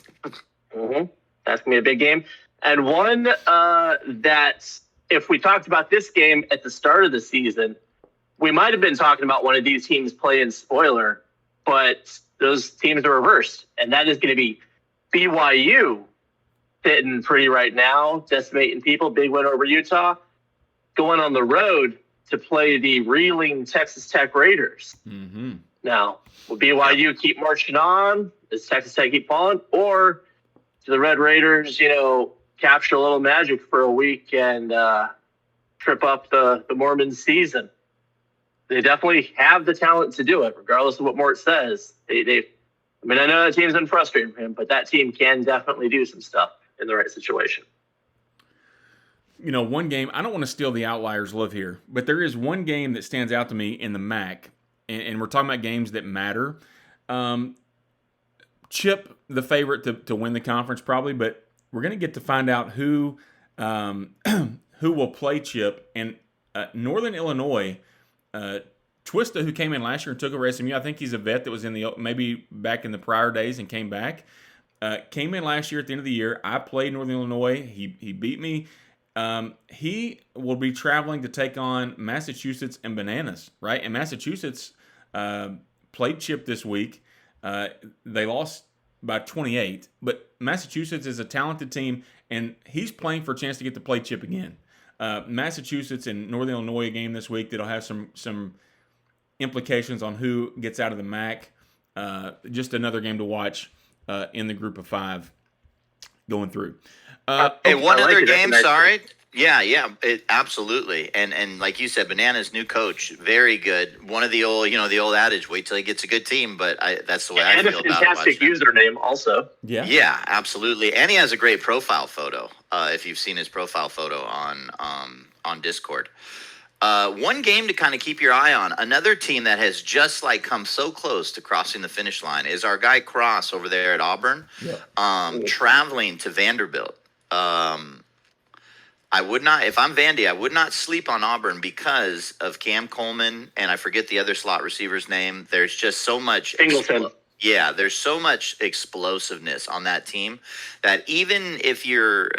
Mm-hmm. That's going to be a big game. And one that, if we talked about this game at the start of the season, we might have been talking about one of these teams playing spoiler, but those teams are reversed. And that is going to be BYU sitting pretty right now, decimating people, big win over Utah, going on the road to play the reeling Texas Tech Raiders. Mm-hmm. Now, will BYU keep marching on? Does Texas Tech keep falling? Or do the Red Raiders, capture a little magic for a week and trip up the Mormon season? They definitely have the talent to do it, regardless of what Mort says. I know that team's been frustrating for him, but that team can definitely do some stuff in the right situation. One game, I don't want to steal the Outliers' love here, but there is one game that stands out to me in the MAC, and we're talking about games that matter. Chip, the favorite to win the conference probably, but we're going to get to find out who will play Chip. And Northern Illinois, Twista, who came in last year and took over SMU, I think he's a vet that was maybe back in the prior days and came back. Came in last year at the end of the year. I played Northern Illinois. He beat me. He will be traveling to take on Massachusetts and Bananas, right? And Massachusetts played Chip this week. They lost by 28, but Massachusetts is a talented team, and he's playing for a chance to get to play Chip again. Massachusetts and Northern Illinois game this week that'll have some implications on who gets out of the MAC. Just another game to watch in the group of 5 going through. Hey, one other game, sorry. Yeah, absolutely. And like you said, Banana's new coach, very good. One of the old, the old adage, wait till he gets a good team. But that's the way I feel about it. And a fantastic username also. Yeah, absolutely. And he has a great profile photo. If you've seen his profile photo on Discord. One game to kind of keep your eye on. Another team that has just come so close to crossing the finish line is our guy Cross over there at Auburn, traveling to Vanderbilt. I would not, if I'm Vandy, I would not sleep on Auburn because of Cam Coleman, and I forget the other slot receiver's name. There's just so much. There's so much explosiveness on that team that even if you're,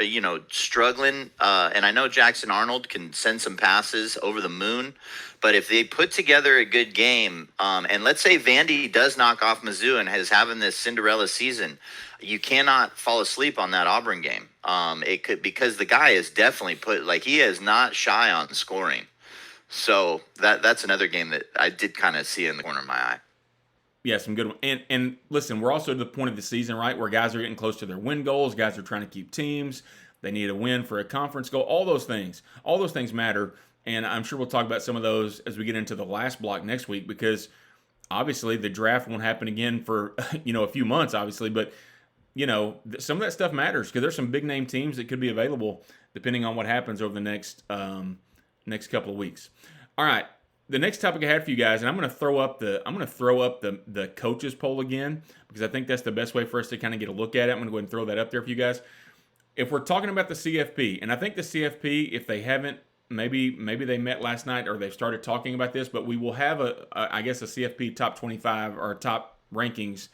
struggling, and I know Jackson Arnold can send some passes over the moon, but if they put together a good game, and let's say Vandy does knock off Mizzou and is having this Cinderella season, you cannot fall asleep on that Auburn game. It could, because the guy is definitely he is not shy on scoring. So that's another game that I did kind of see in the corner of my eye. Yeah, some good one. And listen, we're also at the point of the season, right, where guys are getting close to their win goals. Guys are trying to keep teams. They need a win for a conference goal. All those things matter. And I'm sure we'll talk about some of those as we get into the last block next week, because obviously the draft won't happen again for a few months, obviously, but some of that stuff matters because there's some big name teams that could be available depending on what happens over the next couple of weeks. All right, the next topic I had for you guys, and I'm going to throw up the coaches poll again because I think that's the best way for us to kind of get a look at it. I'm going to go ahead and throw that up there for you guys. If we're talking about the CFP, and I think the CFP, if they haven't, maybe they met last night or they've started talking about this, but we will have a CFP top 25 or top rankings.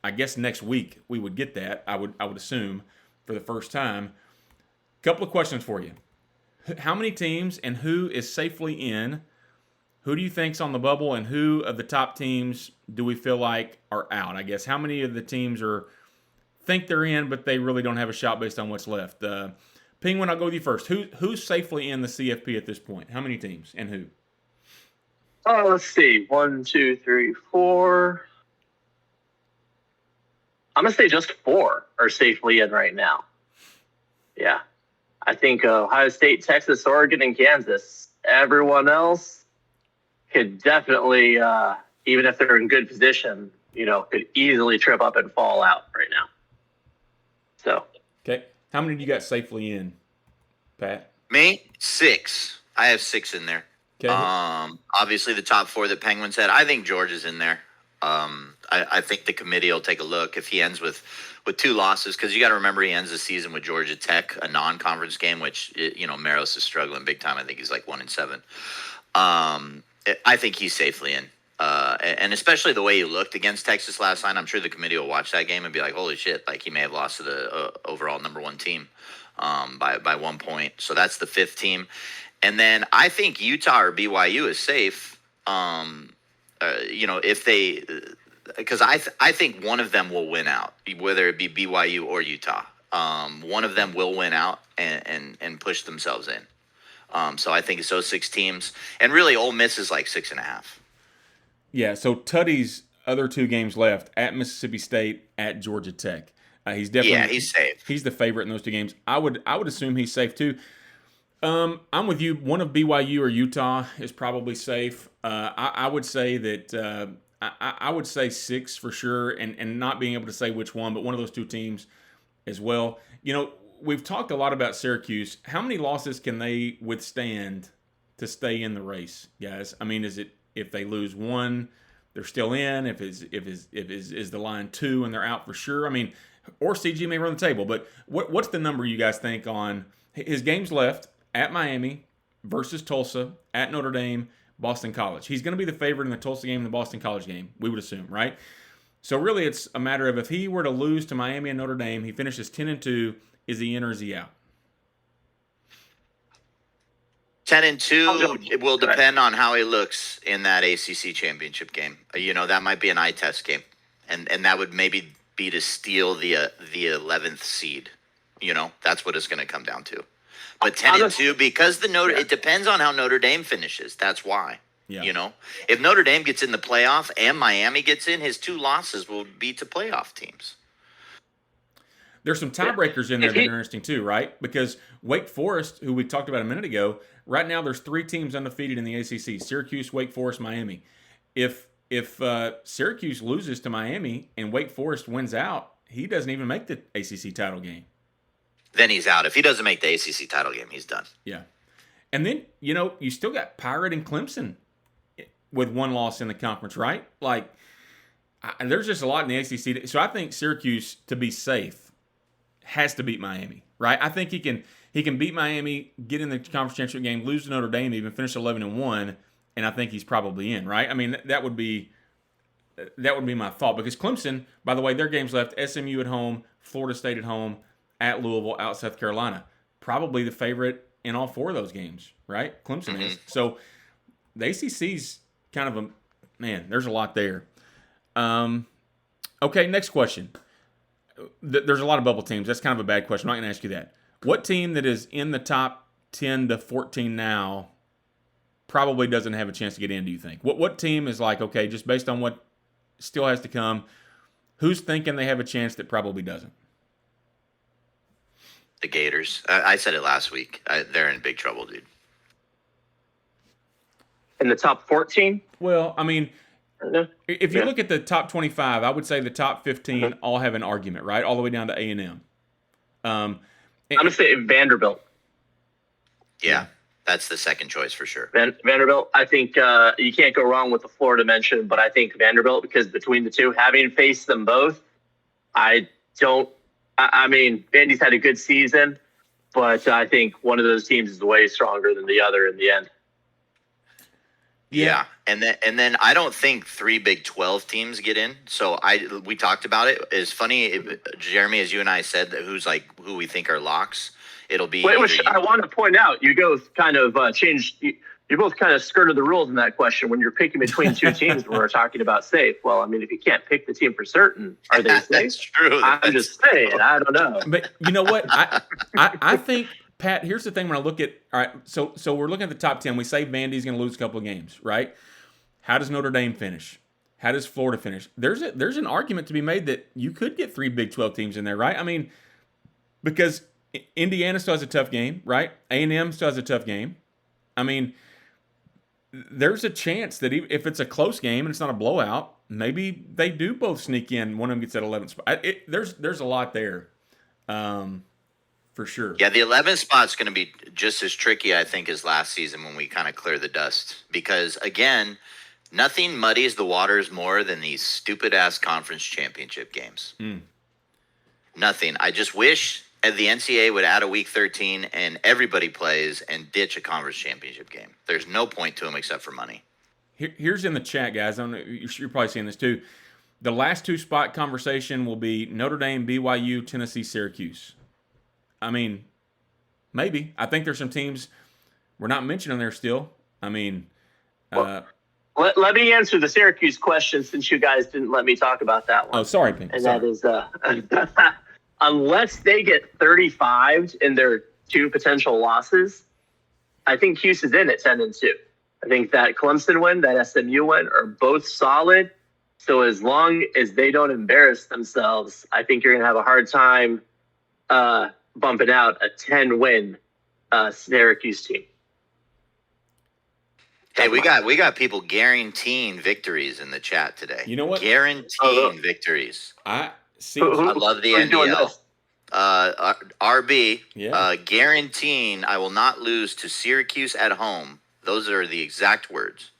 I guess next week we would get that. I would assume for the first time. Couple of questions for you. How many teams and who is safely in? Who do you think's on the bubble, and who of the top teams do we feel like are out? I guess how many of the teams think they're in, but they really don't have a shot based on what's left? Penguin, I'll go with you first. Who's safely in the CFP at this point? How many teams and who? Oh, let's see. 1, 2, 3, 4. I'm going to say just 4 are safely in right now. Yeah. I think Ohio State, Texas, Oregon, and Kansas. Everyone else could definitely, even if they're in good position, could easily trip up and fall out right now. So. Okay. How many do you got safely in, Pat? Me? 6. I have 6 in there. Okay. Obviously the top 4 that Penguins had. I think Georgia's in there. I think the committee will take a look if he ends with 2 losses, because you got to remember he ends the season with Georgia Tech, a non-conference game, which Maros is struggling big time. I think he's like 1-7. I think he's safely in. And especially the way he looked against Texas last night, I'm sure the committee will watch that game and be like, holy shit, like he may have lost to the overall number 1 team by 1 point. So that's the 5th team. And then I think Utah or BYU is safe. If they, because I think one of them will win out, whether it be BYU or Utah. One of them will win out and push themselves in. So I think it's those 6 teams, and really Ole Miss is like 6.5. Yeah. So Tutty's other 2 games left at Mississippi State, at Georgia Tech. He's definitely he's safe. He's the favorite in those 2 games. I would assume he's safe too. I'm with you. One of BYU or Utah is probably safe. I would say that I would say 6 for sure, and not being able to say which one, but one of those 2 teams as well. We've talked a lot about Syracuse. How many losses can they withstand to stay in the race, guys? I mean, is it if they lose 1, they're still in? If is the line 2 and they're out for sure? I mean, or CG may run the table, but what's the number you guys think on his games left? At Miami versus Tulsa, at Notre Dame, Boston College. He's going to be the favorite in the Tulsa game and the Boston College game, we would assume, right? So really it's a matter of if he were to lose to Miami and Notre Dame, he finishes 10-2, is he in or is he out? 10-2, it will depend on how he looks in that ACC championship game. That might be an eye test game, and that would maybe be to steal the 11th seed. That's what it's going to come down to. But 10-2, because it depends on how Notre Dame finishes. That's why. Yeah. If Notre Dame gets in the playoff and Miami gets in, his 2 losses will be to playoff teams. There's some tiebreakers in there that are interesting too, right? Because Wake Forest, who we talked about a minute ago, right now there's 3 teams undefeated in the ACC: Syracuse, Wake Forest, Miami. If Syracuse loses to Miami and Wake Forest wins out, he doesn't even make the ACC title game. Then he's out. If he doesn't make the ACC title game, he's done. Yeah. And then, you still got Pirate and Clemson with 1 loss in the conference, right? Like, there's just a lot in the ACC. So I think Syracuse, to be safe, has to beat Miami, right? I think he can beat Miami, get in the conference championship game, lose to Notre Dame, even finish 11-1, and I think he's probably in, right? I mean, that would be my thought, because Clemson, by the way, their games left: SMU at home, Florida State at home, at Louisville, out South Carolina. Probably the favorite in all 4 of those games, right? Clemson is. So the ACC's kind of there's a lot there. Okay, next question. There's a lot of bubble teams. That's kind of a bad question. I'm not going to ask you that. What team that is in the top 10 to 14 now probably doesn't have a chance to get in, do you think? What team is like, okay, just based on what still has to come, who's thinking they have a chance that probably doesn't? The Gators. I said it last week. They're in big trouble, dude. In the top 14? Well, I mean, if you look at the top 25, I would say the top 15 all have an argument, right? All the way down to A&M. I'm going to say Vanderbilt. Yeah, that's the second choice for sure. Vanderbilt, I think you can't go wrong with the Florida mention, but I think Vanderbilt, because between the 2, having faced them both, I mean, Vandy's had a good season, but I think one of those teams is way stronger than the other in the end. Yeah. And then I don't think 3 Big 12 teams get in. So we talked about it. It's funny, Jeremy, as you and I said, who we think are locks. It'll be. Wait, I want to point out, you both kind of changed. You both kind of skirted the rules in that question when you're picking between 2 teams when we're talking about safe. Well, I mean, if you can't pick the team for certain, are they safe? That's true. I'm just saying. I don't know. But you know what? I think, Pat, here's the thing when I look at, all right, so we're looking at the top 10. We say Vandy's going to lose a couple of games, right? How does Notre Dame finish? How does Florida finish? There's an argument to be made that you could get 3 Big 12 teams in there, right? I mean, because Indiana still has a tough game, right? A&M still has a tough game. I mean, there's a chance that if it's a close game and it's not a blowout, maybe they do both sneak in. One of them gets that 11th spot. There's a lot there, for sure. Yeah, the 11th spot's going to be just as tricky, I think, as last season when we kind of clear the dust. Because, again, Nothing muddies the waters more than these stupid-ass conference championship games. Nothing. I just wish the NCAA would add a Week 13 and everybody plays and ditch a conference championship game. There's no point to them except for money. Here's in the chat, guys. I don't know, you're probably seeing this too. The last two spot conversation will be Notre Dame, BYU, Tennessee, Syracuse. I mean, maybe. I think there's some teams we're not mentioning there still. I mean, let me answer the Syracuse question since you guys didn't let me talk about that one. Oh, sorry, Pink. And sorry. that is, unless they get 35 in their two potential losses, I think Cuse is in at 10-2. I think that Clemson win, that SMU win are both solid. So as long as they don't embarrass themselves, I think you're going to have a hard time bumping out a 10-win Syracuse team. Hey, we got people guaranteeing victories in the chat today. You know what? Guaranteeing victories. I see. I love the NDL. RB, Yeah. guaranteeing I will not lose to Syracuse at home. Those are the exact words.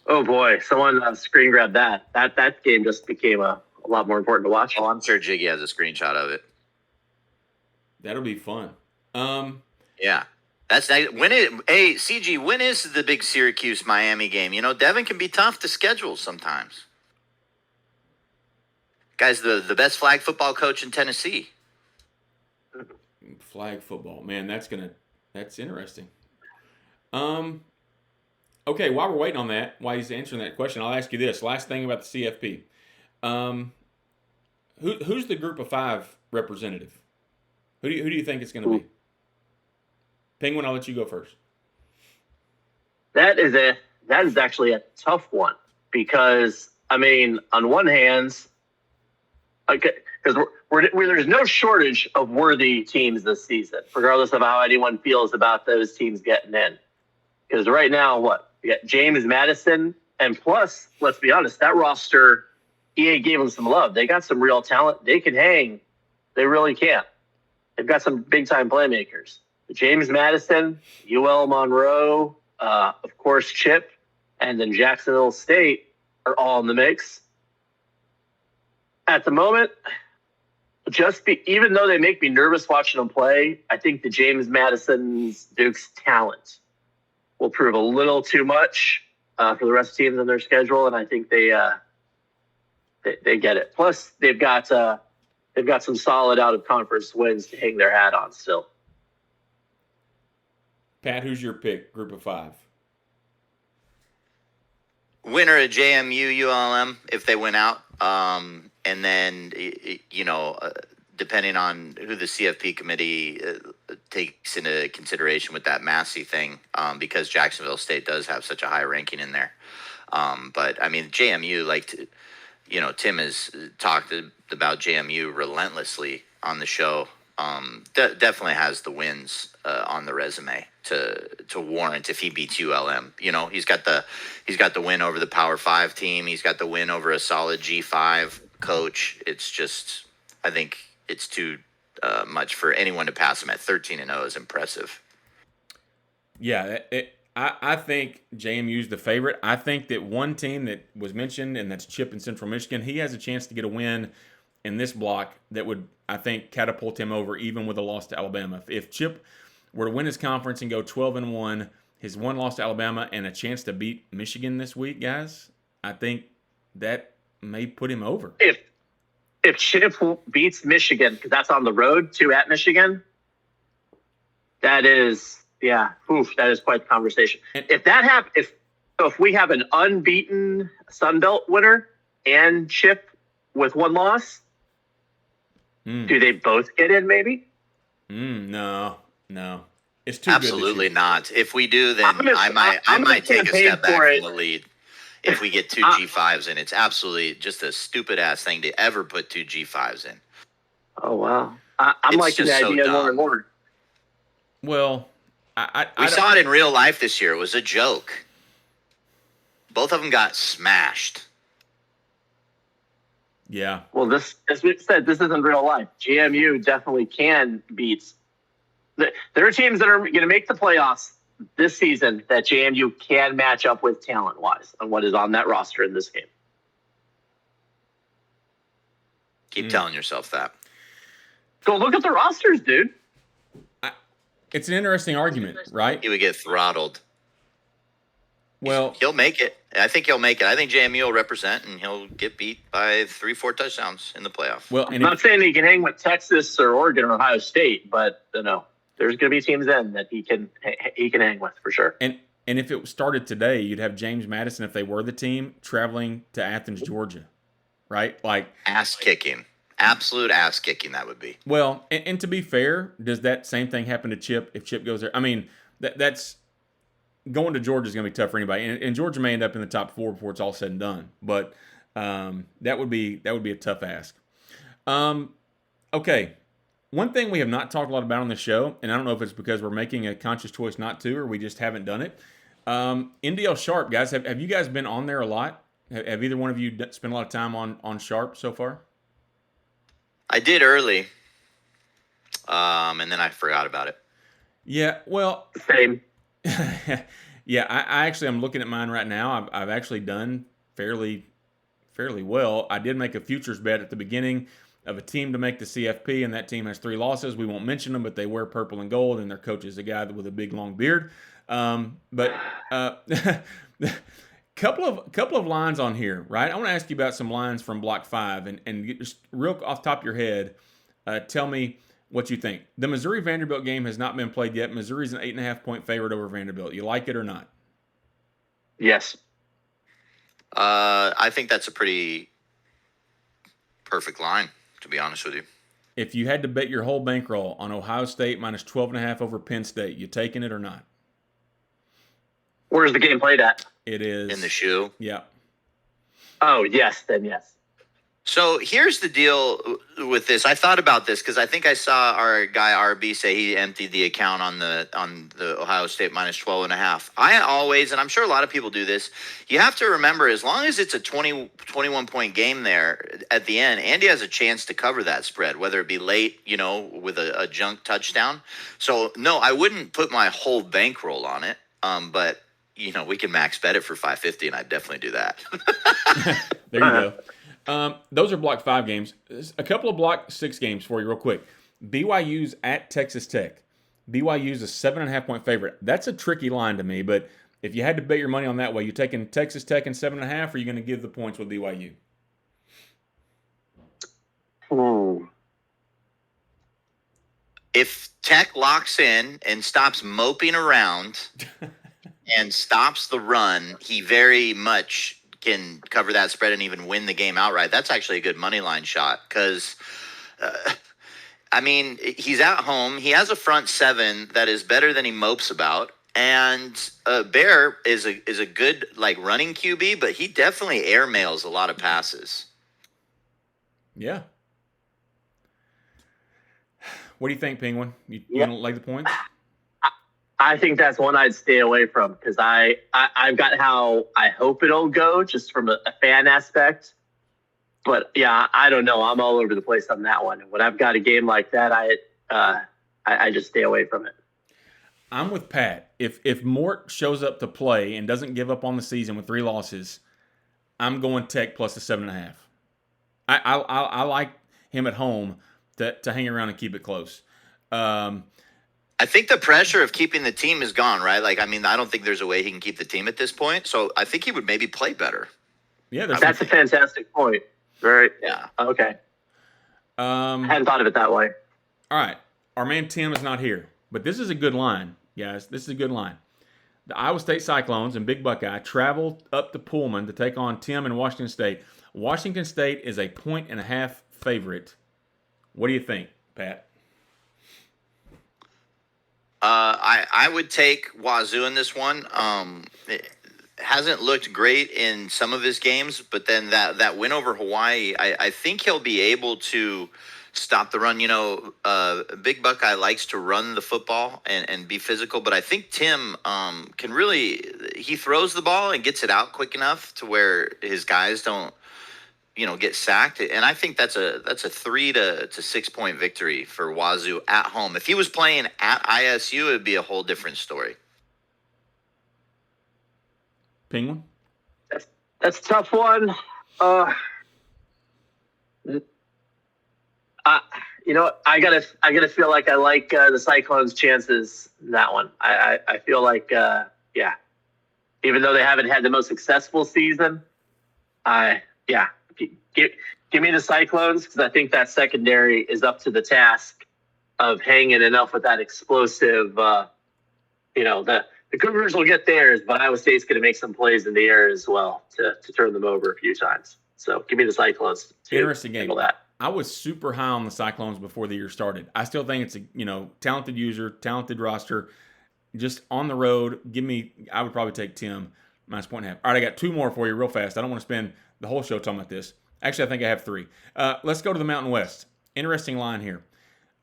Oh boy, someone screen grabbed that. That game just became a lot more important to watch. Oh, I'm sure Jiggy has a screenshot of it. That'll be fun. Yeah. That's nice. Hey, CG, when is the big Syracuse-Miami game? You know, Devin can be tough to schedule sometimes. Guy's the best flag football coach in Tennessee. Flag football. Man, that's interesting. Okay, while we're waiting on that, while he's answering that question, I'll ask you this. Last thing about the CFP. Who's the group of 5 representative? Who do you think it's going to be? Penguin, I'll let you go first. That is actually a tough one because, I mean, on one hand, because there's no shortage of worthy teams this season, regardless of how anyone feels about those teams getting in. Because right now, we got James Madison, and plus, let's be honest, that roster, EA gave them some love. They got some real talent. They can hang. They really can. They've got some big-time playmakers. James Madison, UL Monroe, of course, Chip, and then Jacksonville State are all in the mix. At the moment, even though they make me nervous watching them play, I think the James Madison's Duke's talent will prove a little too much for the rest of the teams on their schedule, and I think they get it. Plus, they've got some solid out-of-conference wins to hang their hat on still. Pat, who's your pick? Group of 5. Winner of JMU ULM if they win out. And then, depending on who the CFP committee takes into consideration with that Massey thing, because Jacksonville State does have such a high ranking in there. But, I mean, JMU, Tim has talked about JMU relentlessly on the show. Definitely has the wins on the resume to warrant if he beats ULM. You know, he's got the win over the Power 5 team. He's got the win over a solid G5 coach. It's just, I think it's too much for anyone to pass him at 13-0 is impressive. Yeah, I think JMU's the favorite. I think that one team that was mentioned, and that's Chip in Central Michigan, he has a chance to get a win in this block that would, I think, catapult him over even with a loss to Alabama. If Chip were to win his conference and go 12-1, his one loss to Alabama and a chance to beat Michigan this week, guys, I think that may put him over. If Chip beats Michigan, because that's on the road to at Michigan, that is quite the conversation. And if that happens, if we have an unbeaten Sun Belt winner and Chip with one loss, do they both get in? Maybe. No. It's too absolutely good not. If we do, then I might take a step back from the lead. If we get 2 G5s in, it's absolutely just a stupid ass thing to ever put 2 G5s in. Oh wow, I'm liking the idea more and more. Well, we saw it in real life this year. It was a joke. Both of them got smashed. Yeah. Well, as we said, this isn't real life. JMU definitely can beat. There are teams that are going to make the playoffs this season that JMU can match up with talent-wise on what is on that roster in this game. Keep telling yourself that. Go look at the rosters, dude. It's an interesting argument, right? He would get throttled. Well, he'll make it. I think he'll make it. I think JMU will represent, and he'll get beat by 3-4 touchdowns in the playoff. Well, I'm not saying he can hang with Texas or Oregon or Ohio State, but there's going to be teams then that he can hang with for sure. And if it started today, you'd have James Madison, if they were the team, traveling to Athens, Georgia, right? Like ass kicking. Absolute ass kicking that would be. Well, and to be fair, does that same thing happen to Chip if Chip goes there? I mean, that's going to Georgia is going to be tough for anybody, and Georgia may end up in the top 4 before it's all said and done. But that would be a tough ask. Okay, one thing we have not talked a lot about on the show, and I don't know if it's because we're making a conscious choice not to, or we just haven't done it. NDL Sharp, guys, have you guys been on there a lot? Have either one of you spent a lot of time on Sharp so far? I did early, and then I forgot about it. Yeah, well, same. Yeah, I actually I'm looking at mine right now. I've actually done fairly well. I did make a futures bet at the beginning of a team to make the CFP, and that team has 3 losses. We won't mention them, but they wear purple and gold, and their coach is a guy with a big long beard. But couple of lines on here, right? I want to ask you about some lines from Block 5, and just real off the top of your head, tell me what you think. The Missouri-Vanderbilt game has not been played yet. Missouri's an 8.5-point favorite over Vanderbilt. You like it or not? Yes. I think that's a pretty perfect line, to be honest with you. If you had to bet your whole bankroll on Ohio State minus 12.5 over Penn State, you taking it or not? Where's the game played at? It is in the shoe. Yeah. Oh, yes, then yes. So here's the deal with this. I thought about this because I think I saw our guy RB say he emptied the account on the Ohio State minus 12.5. I always, and I'm sure a lot of people do this, you have to remember, as long as it's a 21-point game there at the end, Andy has a chance to cover that spread, whether it be late, with a junk touchdown. So no, I wouldn't put my whole bankroll on it. But we can max bet it for $550, and I'd definitely do that. There you go. Those are Block 5 games. A couple of Block 6 games for you real quick. BYU's at Texas Tech. BYU's a 7.5-point favorite. That's a tricky line to me, but if you had to bet your money on that way, you taking Texas Tech and 7.5, or are you going to give the points with BYU? Ooh. If Tech locks in and stops moping around and stops the run, he very much can cover that spread and even win the game outright. That's actually a good money line shot because, he's at home. He has a front 7 that is better than he mopes about. And Bear is a good running QB, but he definitely airmails a lot of passes. Yeah. What do you think, Penguin? You don't like the points? I think that's one I'd stay away from because I've got how I hope it'll go just from a fan aspect. But yeah, I don't know. I'm all over the place on that one. And when I've got a game like that, I just stay away from it. I'm with Pat. If Mort shows up to play and doesn't give up on the season with 3 losses, I'm going Tech plus the 7.5. I like him at home to hang around and keep it close. I think the pressure of keeping the team is gone, right? I don't think there's a way he can keep the team at this point. So I think he would maybe play better. Yeah, that's a fantastic point. Very. Yeah. Okay. I hadn't thought of it that way. All right. Our man Tim is not here, but this is a good line, guys. This is a good line. The Iowa State Cyclones and Big Buckeye traveled up to Pullman to take on Tim and Washington State. Washington State is a 1.5 favorite. What do you think, Pat? I would take Wazoo in this one. It hasn't looked great in some of his games, but then that win over Hawaii, I think he'll be able to stop the run. Big Buckeye likes to run the football and be physical, but I think Tim can really – he throws the ball and gets it out quick enough to where his guys don't get sacked. And I think that's a 3 to 6 point victory for Wazoo at home. If he was playing at ISU, it would be a whole different story. Penguin? That's a tough one. I gotta feel like I like the Cyclones' chances in that one. I feel like even though they haven't had the most successful season, give me the Cyclones, because I think that secondary is up to the task of hanging enough with that explosive. The Cougars will get theirs, but Iowa State's going to make some plays in the air as well to turn them over a few times. So give me the Cyclones. Interesting game. That. I was super high on the Cyclones before the year started. I still think it's a talented user, talented roster. Just on the road, I would probably take Tim minus 1.5. All right, I got two more for you real fast. I don't want to spend the whole show talking about this. Actually, I think I have three. Let's go to the Mountain West. Interesting line here.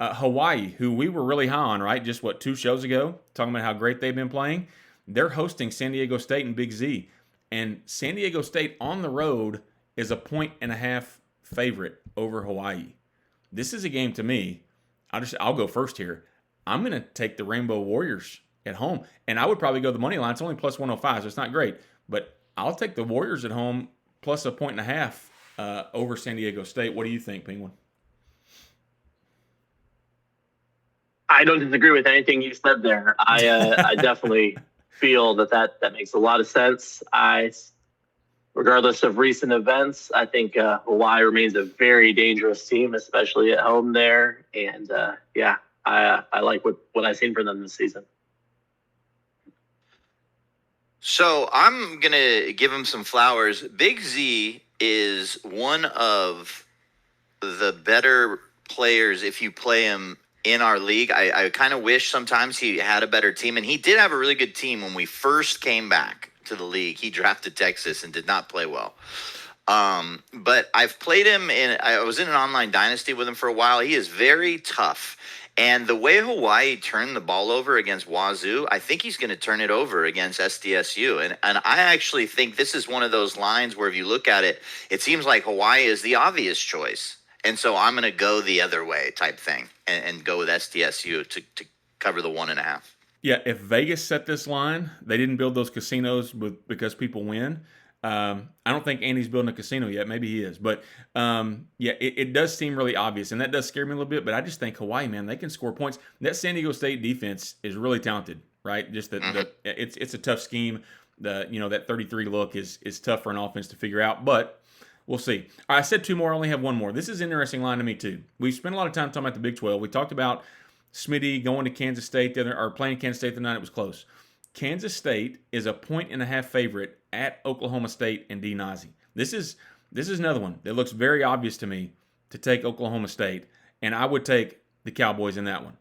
Hawaii, who we were really high on, right? Just 2 shows ago, talking about how great they've been playing. They're hosting San Diego State and Big Z. And San Diego State on the road is a 1.5 favorite over Hawaii. This is a game to me. I'll go first here. I'm going to take the Rainbow Warriors at home. And I would probably go the money line. It's only plus 105, so it's not great. But I'll take the Warriors at home plus a 1.5 over San Diego State. What do you think, Penguin? I don't disagree with anything you said there. I definitely feel that makes a lot of sense. Regardless of recent events, I think Hawaii remains a very dangerous team, especially at home there. And I like what I've seen from them this season. So I'm going to give him some flowers. Big Z is one of the better players if you play him in our league. I kind of wish sometimes he had a better team, and he did have a really good team when we first came back to the league. He drafted Texas and did not play well. But I've played him I was in an online dynasty with him for a while. He is very tough. And the way Hawaii turned the ball over against Wazoo, I think he's going to turn it over against SDSU. And I actually think this is one of those lines where if you look at it, it seems like Hawaii is the obvious choice. And so I'm going to go the other way type thing and go with SDSU to cover the 1.5. Yeah, if Vegas set this line, they didn't build those casinos because people win. I don't think Andy's building a casino yet. Maybe he is. But, it does seem really obvious, and that does scare me a little bit. But I just think Hawaii, man, they can score points. That San Diego State defense is really talented, right? Just it's a tough scheme. That 33 look is tough for an offense to figure out. But we'll see. All right, I said 2 more. I only have 1 more. This is an interesting line to me, too. We spent a lot of time talking about the Big 12. We talked about Smitty going to Kansas State playing Kansas State the night it was close. Kansas State is a 1.5 favorite at Oklahoma State and D. Nazi. This is another one that looks very obvious to me to take Oklahoma State, and I would take the Cowboys in that one.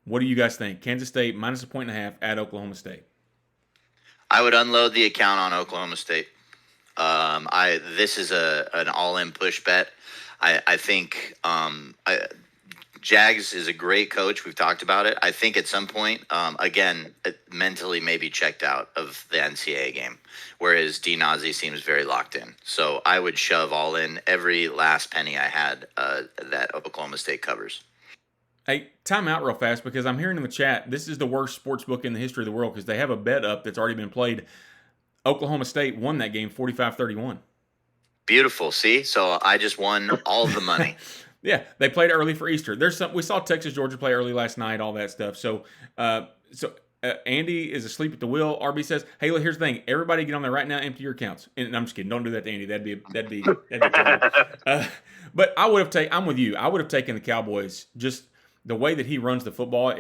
What do you guys think? Kansas State minus a 1.5 at Oklahoma State. I would unload the account on Oklahoma State. This is an all-in push bet. I think Jags is a great coach. We've talked about it. I think at some point, again, mentally maybe checked out of the NCAA game, whereas D. Nazi seems very locked in. So I would shove all in every last penny I had that Oklahoma State covers. Hey, time out real fast because I'm hearing in the chat, this is the worst sports book in the history of the world because they have a bet up that's already been played. Oklahoma State won that game 45-31. Beautiful. See? So I just won all the money. Yeah, they played early for Easter. We saw Texas Georgia play early last night, all that stuff. So Andy is asleep at the wheel. RB says, "Hey, look, here's the thing. Everybody get on there right now. Empty your accounts." And I'm just kidding. Don't do that to Andy. That'd be terrible. But I'm with you. I would have taken the Cowboys. Just the way that he runs the football.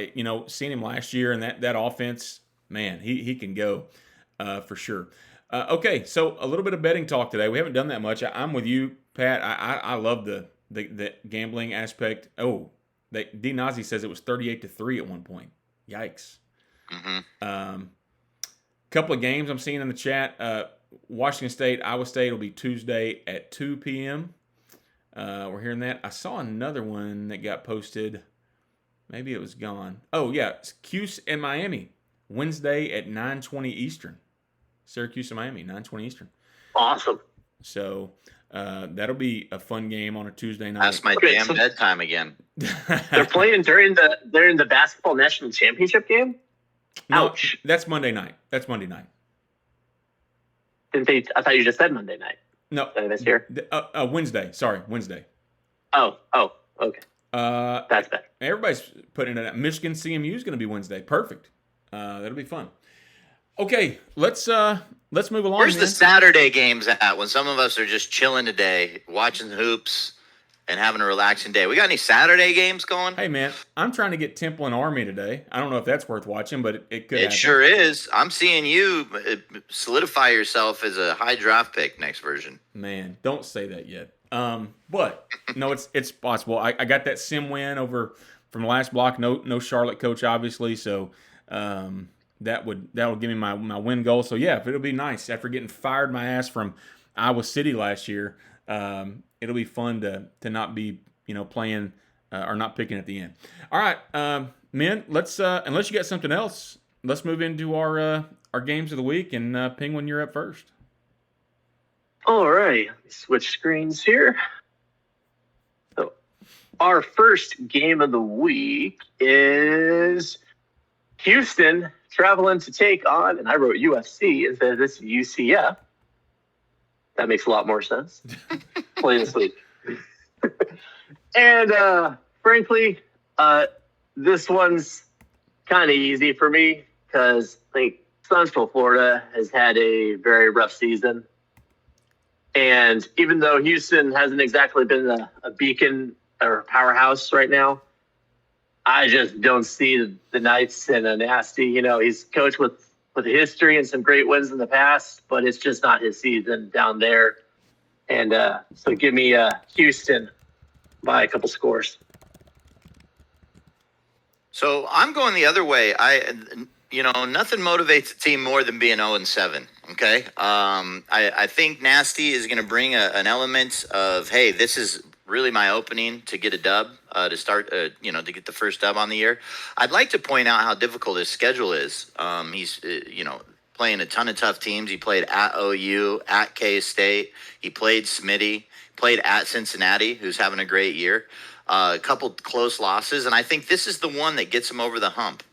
Seeing him last year and that offense, man, he can go for sure. Okay, so a little bit of betting talk today. We haven't done that much. I'm with you, Pat. I love the gambling aspect. Oh, D. Nazi says it was 38-3 at one point. Yikes. Mm-hmm. Couple of games I'm seeing in the chat. Washington State, Iowa State will be Tuesday at 2 p.m. We're hearing that. I saw another one that got posted. Maybe it was gone. Oh, yeah. Cuse and Miami. Wednesday at 9:20 Eastern. Syracuse and Miami, 9:20 Eastern. Awesome. So that'll be a fun game on a Tuesday night. That's my damn bedtime again. They're playing during the basketball national championship game? No, Ouch. that's Monday night. I thought you just said Monday night. No, this year. Wednesday. Sorry, Wednesday. Oh, okay. That's better. Everybody's putting it out. Michigan CMU is going to be Wednesday. Perfect. That'll be fun. Okay, let's move along. Where's the Saturday games at when some of us are just chilling today, watching hoops and having a relaxing day? We got any Saturday games going? Hey, man, I'm trying to get Temple and Army today. I don't know if that's worth watching, but it could happen. It sure is. I'm seeing you solidify yourself as a high draft pick next version. Man, don't say that yet. But no, it's possible. I got that sim win over from the last block. No Charlotte coach, obviously. So that would give me my win goal. So yeah, it'll be nice after getting fired my ass from Iowa City last year. It'll be fun to not be playing or not picking at the end. All right, men. Let's unless you got something else, let's move into our games of the week. And Penguin, you're up first. All right, switch screens here. So, our first game of the week is Houston traveling to take on, and I wrote UFC instead of this UCF. That makes a lot more sense. Plain and sweet. And frankly, this one's kind of easy for me because I think Central Florida has had a very rough season. And even though Houston hasn't exactly been a beacon or powerhouse right now, I just don't see the Knights in a nasty, he's coached with a history and some great wins in the past, but it's just not his season down there. And so give me Houston by a couple scores. So I'm going the other way. Nothing motivates a team more than being 0-7. Okay. I think Nasty is going to bring an element of, hey, this is really my opening to get a dub, to start, to get the first dub on the year. I'd like to point out how difficult his schedule is. He's, playing a ton of tough teams. He played at OU, at K-State. He played Smitty, played at Cincinnati, who's having a great year. A couple close losses, and I think this is the one that gets him over the hump.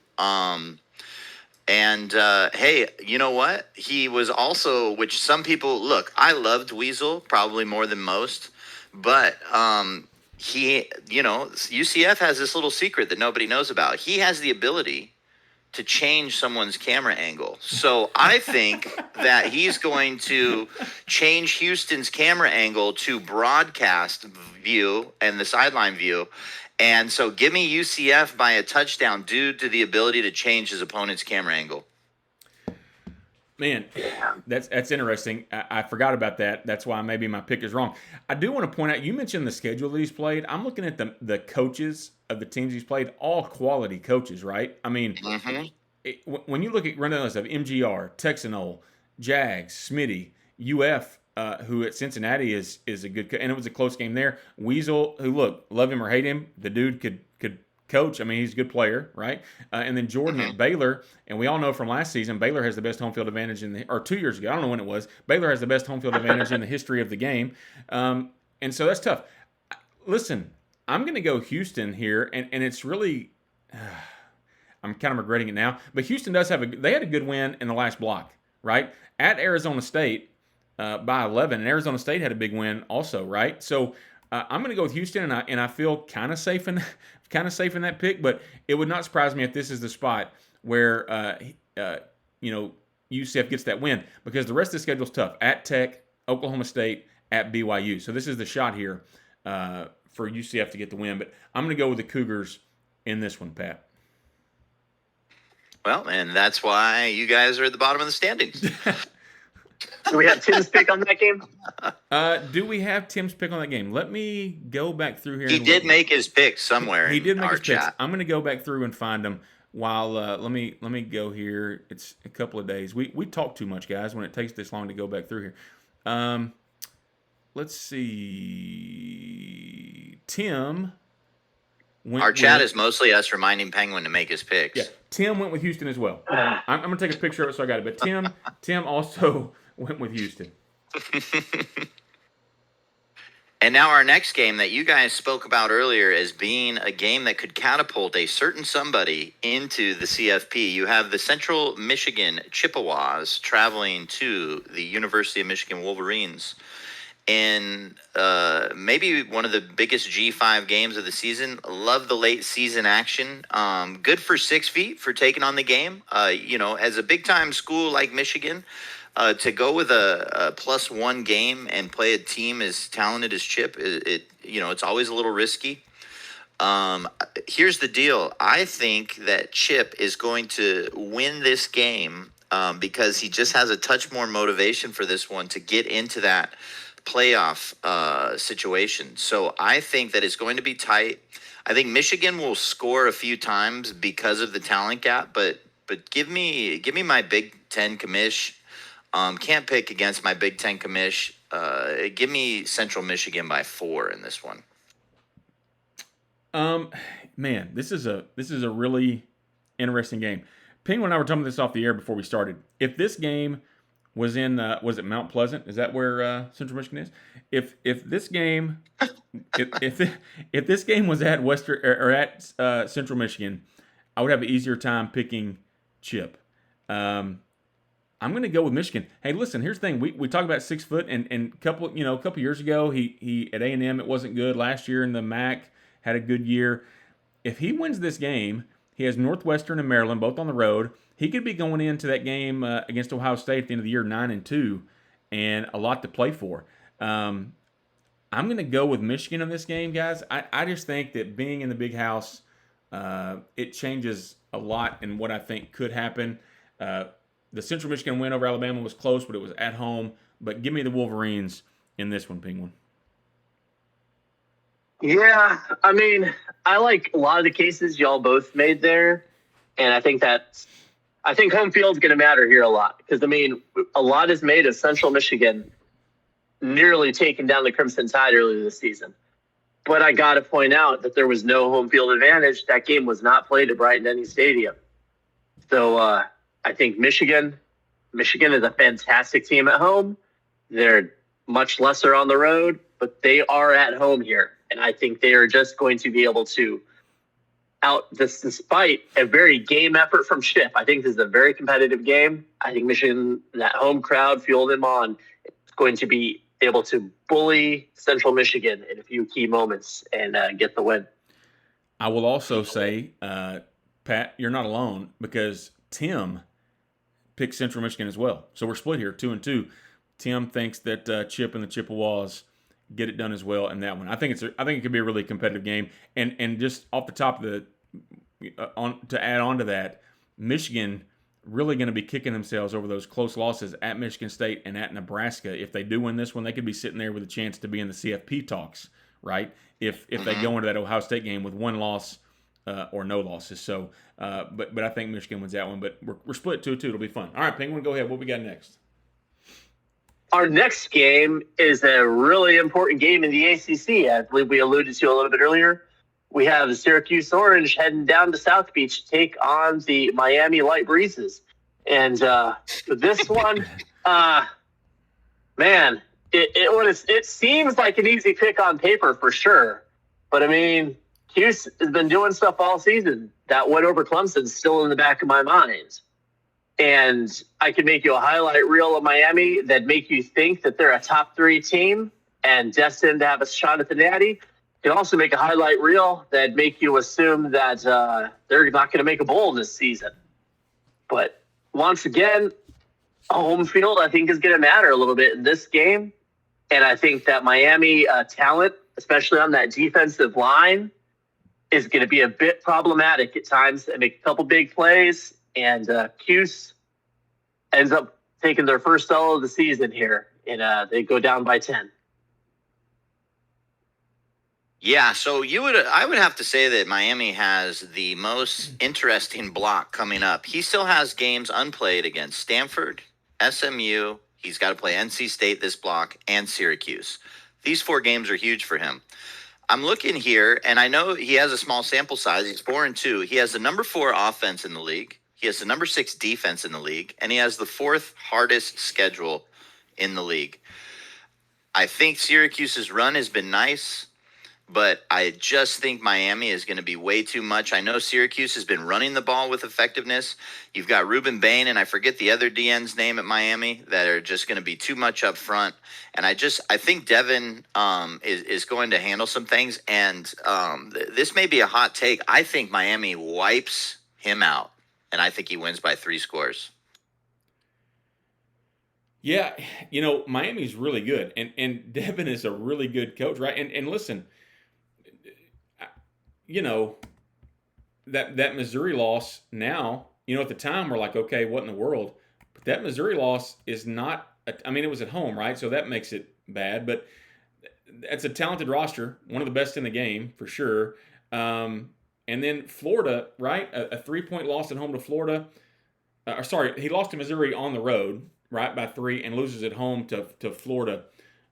Hey, you know what? He was also, which some people, look, I loved Weasel probably more than most, but UCF has this little secret that nobody knows about. He has the ability to change someone's camera angle. So I think that he's going to change Houston's camera angle to broadcast view and the sideline view. And so give me UCF by a touchdown due to the ability to change his opponent's camera angle. Man, that's interesting. I forgot about that. That's why maybe my pick is wrong. I do want to point out, you mentioned the schedule that he's played. I'm looking at the coaches of the teams he's played, all quality coaches, right? I mean, when you look at running list of MGR, Texanol, Jags, Smitty, UF, who at Cincinnati is a good and it was a close game there. Weasel, who, look, love him or hate him, the dude could coach. I mean, he's a good player, right? And then Jordan at Baylor, and we all know from last season, Baylor has the best home field advantage or 2 years ago. I don't know when it was. Baylor has the best home field advantage in the history of the game, and so that's tough. Listen, I'm going to go Houston here, and it's really, I'm kind of regretting it now, but Houston does they had a good win in the last block, right? At Arizona State by 11, and Arizona State had a big win also, right? So I'm going to go with Houston, and I feel kind of safe in that pick, but it would not surprise me if this is the spot where UCF gets that win, because the rest of the schedule is tough. At Tech, Oklahoma State, at BYU. So this is the shot here for UCF to get the win, but I'm going to go with the Cougars in this one, Pat. Well, and that's why you guys are at the bottom of the standings. Do we have Tim's pick on that game? Do we have Tim's pick on that game? Let me go back through here. He did make his pick somewhere. He did make his chat. picks. I'm going to go back through and find them. While let me go here. It's a couple of days. We talk too much, guys, when it takes this long to go back through here. Let's see. Tim. Our chat is mostly us reminding Penguin to make his picks. Yeah, Tim went with Houston as well. I'm going to take a picture of it so I got it. But Tim also went with Houston. And now our next game that you guys spoke about earlier as being a game that could catapult a certain somebody into the CFP. You have the Central Michigan Chippewas traveling to the University of Michigan Wolverines in maybe one of the biggest G5 games of the season. Love the late season action. Good for 6 feet for taking on the game. As a big-time school like Michigan, to go with a +1 game and play a team as talented as Chip, it's always a little risky. Here's the deal. I think that Chip is going to win this game because he just has a touch more motivation for this one to get into that playoff situation. So I think that it's going to be tight. I think Michigan will score a few times because of the talent gap, but give me my Big Ten commish. Can't pick against my Big Ten commish. Give me Central Michigan by 4 in this one. Man, this is a really interesting game. Penguin and I were talking this off the air before we started. If this game was in was it Mount Pleasant? Is that where Central Michigan is? If this game if this game was at Western or at Central Michigan, I would have an easier time picking Chip. I'm going to go with Michigan. Hey, listen, here's the thing. We talk about 6 foot and a couple years ago he at A&M it wasn't good. Last year in the MAC had a good year. If he wins this game, he has Northwestern and Maryland both on the road. He could be going into that game against Ohio State at the end of the year 9-2 and a lot to play for. I'm going to go with Michigan in this game, guys. I just think that being in the big house, it changes a lot in what I think could happen. The Central Michigan win over Alabama was close, but it was at home. But give me the Wolverines in this one, Penguin. Yeah, I mean, I like a lot of the cases y'all both made there, and I think home field's going to matter here a lot because, I mean, a lot is made of Central Michigan nearly taking down the Crimson Tide earlier this season. But I got to point out that there was no home field advantage. That game was not played at Bryant-Denny Stadium. So I think Michigan is a fantastic team at home. They're much lesser on the road, but they are at home here. And I think they are just going to be able to despite a very game effort from Chip. I think this is a very competitive game. I think Michigan, that home crowd fueled them on, is going to be able to bully Central Michigan in a few key moments and get the win. I will also say, Pat, you're not alone because Tim picked Central Michigan as well. So we're split here, 2-2. Tim thinks that Chip and the Chippewas get it done as well in that one. I think it could be a really competitive game. And just off the top of to add on to that, Michigan really going to be kicking themselves over those close losses at Michigan State and at Nebraska. If they do win this one, they could be sitting there with a chance to be in the CFP talks, right? If they go into that Ohio State game with 1 loss or no losses. So, but I think Michigan wins that one. But we're split 2-2. It'll be fun. All right, Penguin, go ahead. What we got next? Our next game is a really important game in the ACC. I believe we alluded to a little bit earlier. We have the Syracuse Orange heading down to South Beach to take on the Miami Light Breezes. And this one, man, it seems like an easy pick on paper for sure. But, I mean, Cuse has been doing stuff all season. That win over Clemson's still in the back of my mind. And I could make you a highlight reel of Miami that make you think that they're a top 3 team and destined to have a shot at the Natty. You can also make a highlight reel that make you assume that they're not going to make a bowl this season. But once again, home field, I think, is going to matter a little bit in this game. And I think that Miami talent, especially on that defensive line, is going to be a bit problematic at times. They make a couple big plays. And Cuse ends up taking their first L of the season here, and they go down by 10. Yeah, so I would have to say that Miami has the most interesting block coming up. He still has games unplayed against Stanford, SMU. He's got to play NC State this block and Syracuse. These 4 games are huge for him. I'm looking here, and I know he has a small sample size. He's 4-2. He has the number 4 offense in the league. He has the number 6 defense in the league, and he has the 4th hardest schedule in the league. I think Syracuse's run has been nice, but I just think Miami is going to be way too much. I know Syracuse has been running the ball with effectiveness. You've got Ruben Bain, and I forget the other DN's name at Miami, that are just going to be too much up front. And I think Devin is going to handle some things. And this may be a hot take. I think Miami wipes him out, and I think he wins by 3 scores. Yeah, Miami's really good, and Devin is a really good coach, right? And listen, that Missouri loss now, at the time we're like, okay, what in the world? But that Missouri loss is not. I mean, it was at home, right? So that makes it bad, but it's a talented roster, one of the best in the game for sure. And then Florida, right? A 3-point loss at home to Florida. Sorry, he lost to Missouri on the road, right, by 3, and loses at home to Florida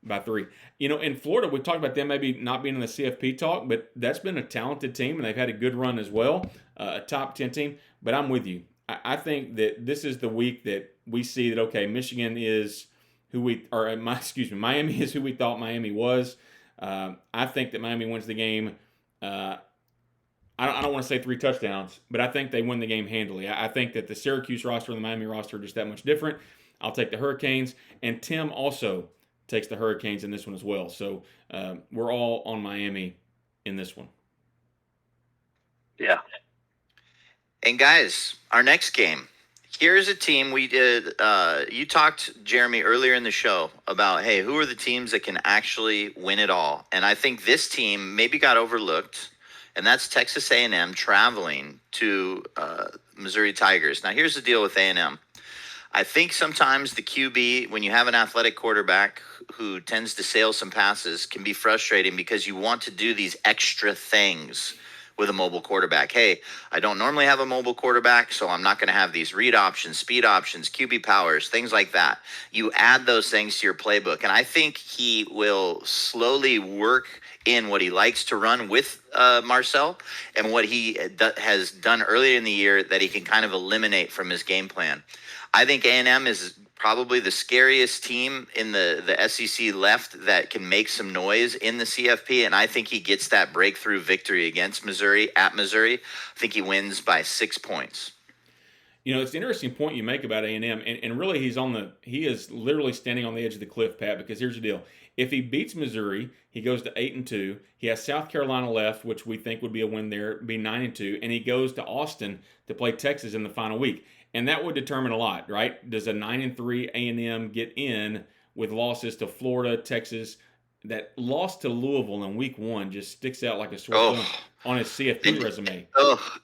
by 3. In Florida, we talked about them maybe not being in the CFP talk, but that's been a talented team, and they've had a good run as well, a top 10 team. But I'm with you. I think that this is the week that we see that, okay, Michigan is Miami is who we thought Miami was. I think that Miami wins the game. I don't want to say 3 touchdowns, but I think they win the game handily. I think that the Syracuse roster and the Miami roster are just that much different. I'll take the Hurricanes, and Tim also takes the Hurricanes in this one as well. So we're all on Miami in this one. Yeah. And guys, our next game. Here's a team we did. You talked, Jeremy, earlier in the show about, hey, who are the teams that can actually win it all? And I think this team maybe got overlooked, and that's Texas A&M traveling to Missouri Tigers. Now, here's the deal with A&M. I think sometimes the QB, when you have an athletic quarterback who tends to sail some passes, can be frustrating because you want to do these extra things with a mobile quarterback. Hey, I don't normally have a mobile quarterback, so I'm not going to have these read options, speed options, QB powers, things like that. You add those things to your playbook, and I think he will slowly work in what he likes to run with Marcel and what he has done earlier in the year that he can kind of eliminate from his game plan. I think A&M is probably the scariest team in the SEC left that can make some noise in the CFP, and I think he gets that breakthrough victory against Missouri at Missouri. I think he wins by 6 points. It's an interesting point you make about A&M, and really he is literally standing on the edge of the cliff, Pat, because here's the deal. If he beats Missouri, he goes to 8-2. He has South Carolina left, which we think would be a win there, be 9-2, and he goes to Austin to play Texas in the final week. And that would determine a lot, right? Does a 9-3 A&M get in with losses to Florida, Texas? That loss to Louisville in week 1 just sticks out like a sore thumb on his CFP resume.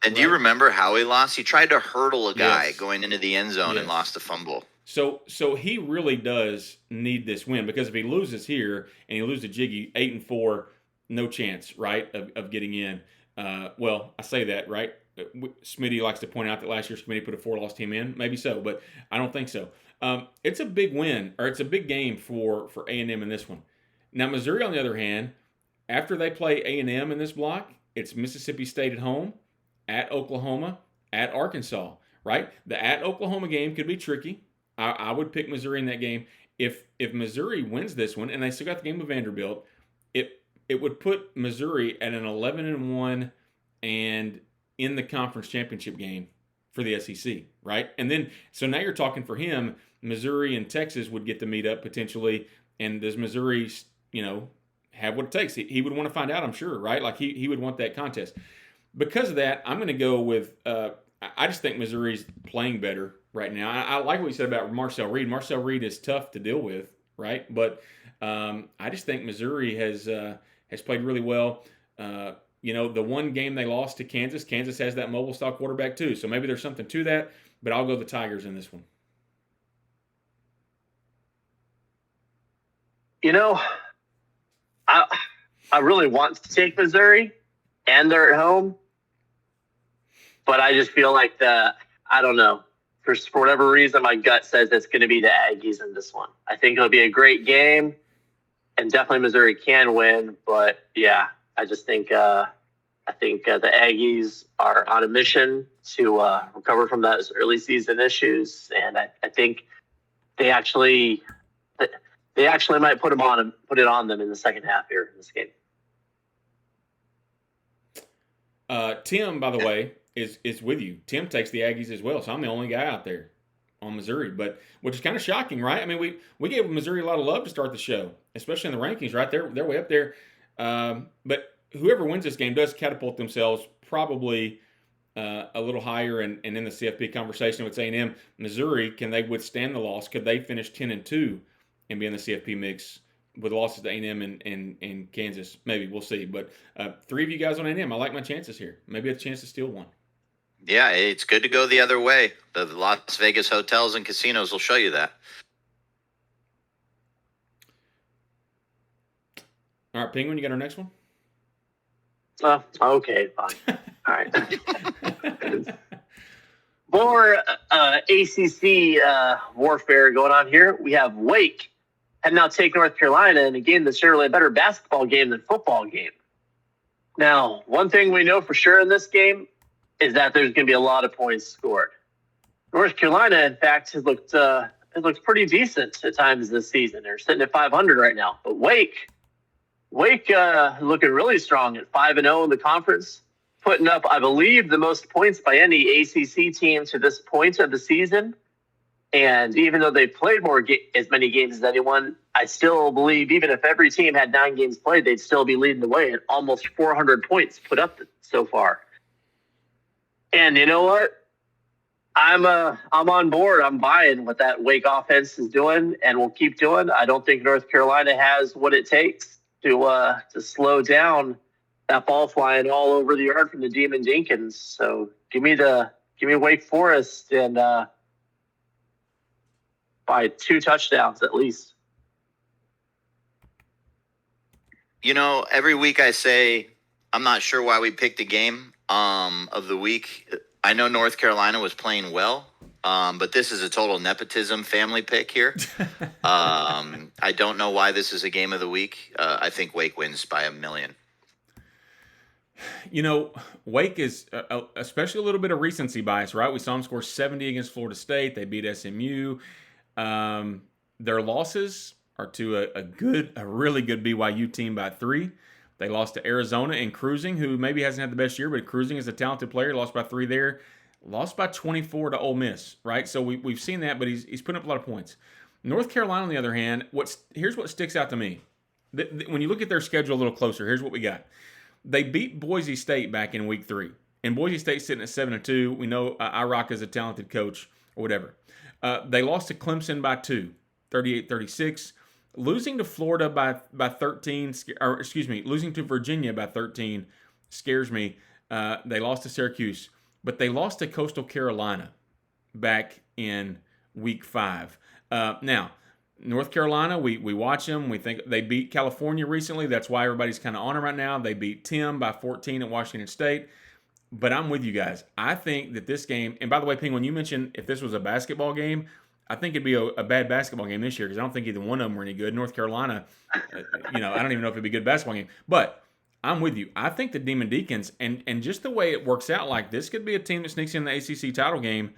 And do you remember how he lost? He tried to hurdle a guy going into the end zone and lost a fumble. So he really does need this win, because if he loses here and he loses to Jiggy, 8-4, no chance, right, of getting in. Well, I say that, right? Smitty likes to point out that last year's committee put a 4-loss team in. Maybe so, but I don't think so. It's a big win, or it's a big game for A&M in this one. Now, Missouri, on the other hand, after they play A&M in this block, it's Mississippi State at home, at Oklahoma, at Arkansas, right? The at Oklahoma game could be tricky. I would pick Missouri in that game. If Missouri wins this one, and they still got the game with Vanderbilt, it would put Missouri at an 11-1 and in the conference championship game for the SEC, right? And then, so now you're talking for him, Missouri and Texas would get to meet up potentially, and does Missouri, have what it takes? He would want to find out, I'm sure, right? Like he would want that contest. Because of that, I'm going to go with, I just think Missouri's playing better right now. I like what you said about Marcel Reed. Marcel Reed is tough to deal with, right? But I just think Missouri has played really well. The one game they lost to Kansas has that mobile style quarterback too. So maybe there's something to that, but I'll go the Tigers in this one. I really want to take Missouri, and they're at home, but I just feel like I don't know. For whatever reason, my gut says it's going to be the Aggies in this one. I think it'll be a great game, and definitely Missouri can win. But yeah, I just think the Aggies are on a mission to recover from those early season issues, and I think they they actually might put it on them in the second half here in this game. Tim, by the way, is with you. Tim takes the Aggies as well, so I'm the only guy out there on Missouri, but which is kind of shocking, right? I mean, we gave Missouri a lot of love to start the show, especially in the rankings, right? They're way up there. But whoever wins this game does catapult themselves probably a little higher, and in the CFP conversation with A&M. Missouri, can they withstand the loss? Could they finish 10-2 and be in the CFP mix with losses to A&M and Kansas? Maybe, we'll see. But 3 of you guys on A&M, I like my chances here. Maybe a chance to steal one. Yeah, it's good to go the other way. The Las Vegas hotels and casinos will show you that. All right, Penguin, you got our next one? Okay, fine. All right. More ACC warfare going on here. We have Wake heading out to take North Carolina in a game that's generally a better basketball game than football game. Now, one thing we know for sure in this game is that there's going to be a lot of points scored. North Carolina, in fact, has looked pretty decent at times this season. They're sitting at 500 right now. But Wake looking really strong at 5-0 in the conference, putting up, I believe, the most points by any ACC team to this point of the season. And even though they've played as many games as anyone, I still believe even if every team had 9 games played, they'd still be leading the way at almost 400 points put up so far. And you know what? I'm on board. I'm buying what that Wake offense is doing and will keep doing. I don't think North Carolina has what it takes to slow down that ball flying all over the yard from the Demon Deacons. So give me Wake Forest and by 2 touchdowns at least. You know, every week I say I'm not sure why we picked a game of the week. I know North Carolina was playing well, but this is a total nepotism family pick here. I don't know why this is a game of the week. I think Wake wins by 1 million. You know, Wake is especially a little bit of recency bias, right? We saw them score 70 against Florida State. They beat SMU. Their losses are to a really good BYU team by 3. They lost to Arizona and Cruising, who maybe hasn't had the best year, but Cruising is a talented player. Lost by 3 there. Lost by 24 to Ole Miss, right? So we've seen that, but he's putting up a lot of points. North Carolina, on the other hand, here's what sticks out to me. When you look at their schedule a little closer, here's what we got. They beat Boise State back in week 3. And Boise State's sitting at 7-2. We know Irock is a talented coach or whatever. They lost to Clemson by 2, 38-36. Losing to Florida by 13, or excuse me, losing to Virginia by 13 scares me. They lost to Syracuse, but they lost to Coastal Carolina back in week 5. Now, North Carolina, we watch them. We think they beat California recently. That's why everybody's kind of on them right now. They beat Tim by 14 at Washington State. But I'm with you guys. I think that this game, and by the way, Penguin, you mentioned if this was a basketball game, I think it'd be a bad basketball game this year because I don't think either one of them were any good. North Carolina, I don't even know if it'd be a good basketball game. But I'm with you. I think the Demon Deacons, and just the way it works out, like this could be a team that sneaks in the ACC title game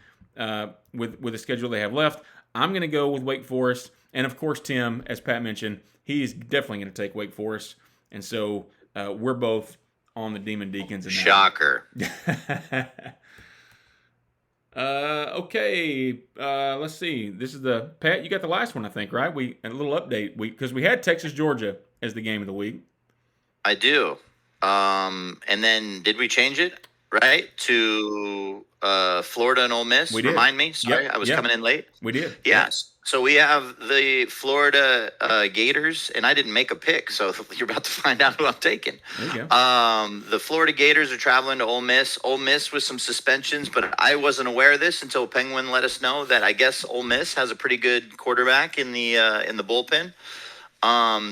with the schedule they have left. I'm going to go with Wake Forest. And, of course, Tim, as Pat mentioned, he's definitely going to take Wake Forest. And so we're both on the Demon Deacons. Shocker. Okay, let's see. This is Pat, you got the last one, I think, right? A little update because we had Texas Georgia as the game of the week. I do. And then did we change it to Florida and Ole Miss? We did. Remind me. Sorry, Yep. I was coming in late. We did. Yes. So we have the Florida Gators, and I didn't make a pick, so you're about to find out who I'm taking. There you go. The Florida Gators are traveling to Ole Miss. Ole Miss with some suspensions, but I wasn't aware of this until Penguin let us know that I guess Ole Miss has a pretty good quarterback in the bullpen.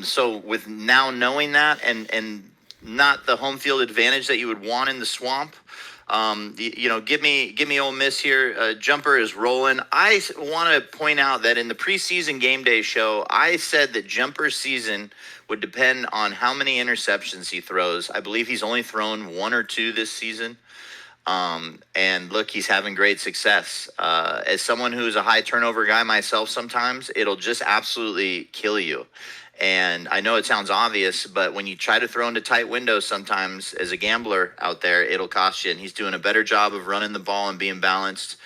So with now knowing that and not the home field advantage that you would want in the swamp. Give me Ole Miss here. Jumper is rolling. I want to point out that in the preseason game day show, I said that Jumper's season would depend on how many interceptions he throws. I believe he's only thrown 1 or 2 this season. And look, he's having great success. As someone who's a high turnover guy myself, sometimes it'll just absolutely kill you. And I know it sounds obvious, but when you try to throw into tight windows, sometimes as a gambler out there, it'll cost you. And he's doing a better job of running the ball and being balanced.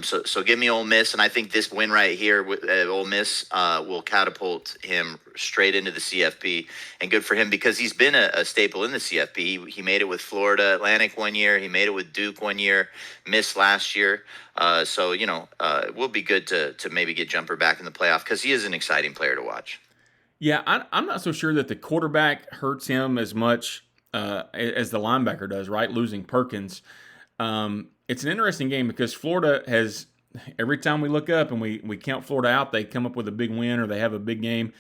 So give me Ole Miss, and I think this win right here with Ole Miss will catapult him straight into the CFP, and good for him because he's been a staple in the CFP. He made it with Florida Atlantic one year, he made it with Duke one year, missed last year. So it will be good to maybe get Jumper back in the playoff because he is an exciting player to watch. Yeah, I'm not so sure that the quarterback hurts him as much as the linebacker does, right? Losing Perkins. It's an interesting game because Florida has, every time we look up and we count Florida out, they come up with a big win or they have a big game.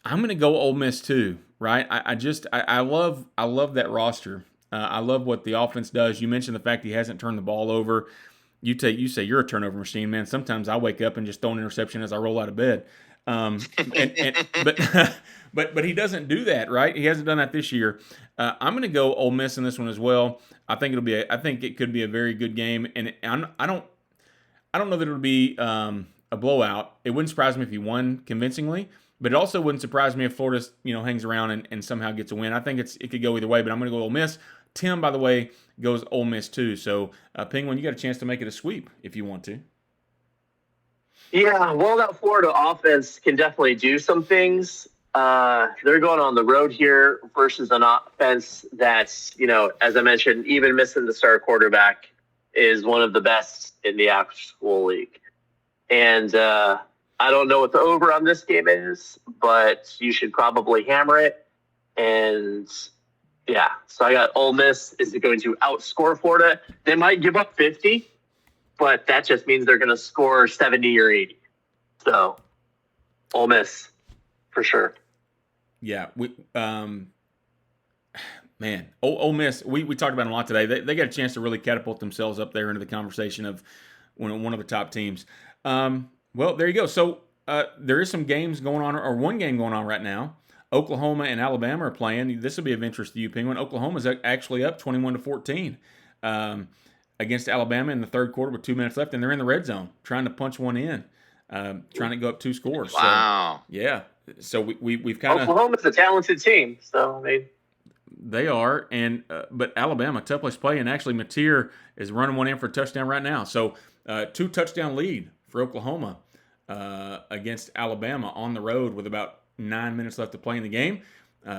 I'm going to go Ole Miss too, right? I love that roster. I love what the offense does. You mentioned the fact he hasn't turned the ball over. You say you're a turnover machine, man. Sometimes I wake up and just throw an interception as I roll out of bed. But he doesn't do that, right? He hasn't done that this year. I'm going to go Ole Miss in this one as well. I think I think it could be a very good game, and I don't know that it'll be a blowout. It wouldn't surprise me if he won convincingly, but it also wouldn't surprise me if Florida hangs around and somehow gets a win. I think it could go either way, but I'm going to go Ole Miss. Tim, by the way, goes Ole Miss too. So Penguin, you got a chance to make it a sweep if you want to. Yeah, well, that Florida offense can definitely do some things. They're going on the road here versus an offense that's, as I mentioned, even missing the star quarterback is one of the best in the actual league. And I don't know what the over on this game is, but you should probably hammer it. And yeah, so I got Ole Miss is going to outscore Florida. They might give up 50, but that just means they're going to score 70 or 80. So Ole Miss for sure. Yeah, Ole Miss. We talked about them a lot today. They got a chance to really catapult themselves up there into the conversation of one of the top teams. Well, there you go. So there is some games going on, or one game going on right now. Oklahoma and Alabama are playing. This will be of interest to you, Penguin. Oklahoma's actually up 21-14 against Alabama in the third quarter with 2 minutes left, and they're in the red zone trying to punch one in, trying to go up 2 scores. Wow. So, yeah. So we've kind of Oklahoma's a talented team, so they are, and but Alabama, tough place to play, and actually Mateer is running one in for a touchdown right now. So 2 touchdown lead for Oklahoma against Alabama on the road with about 9 minutes left to play in the game.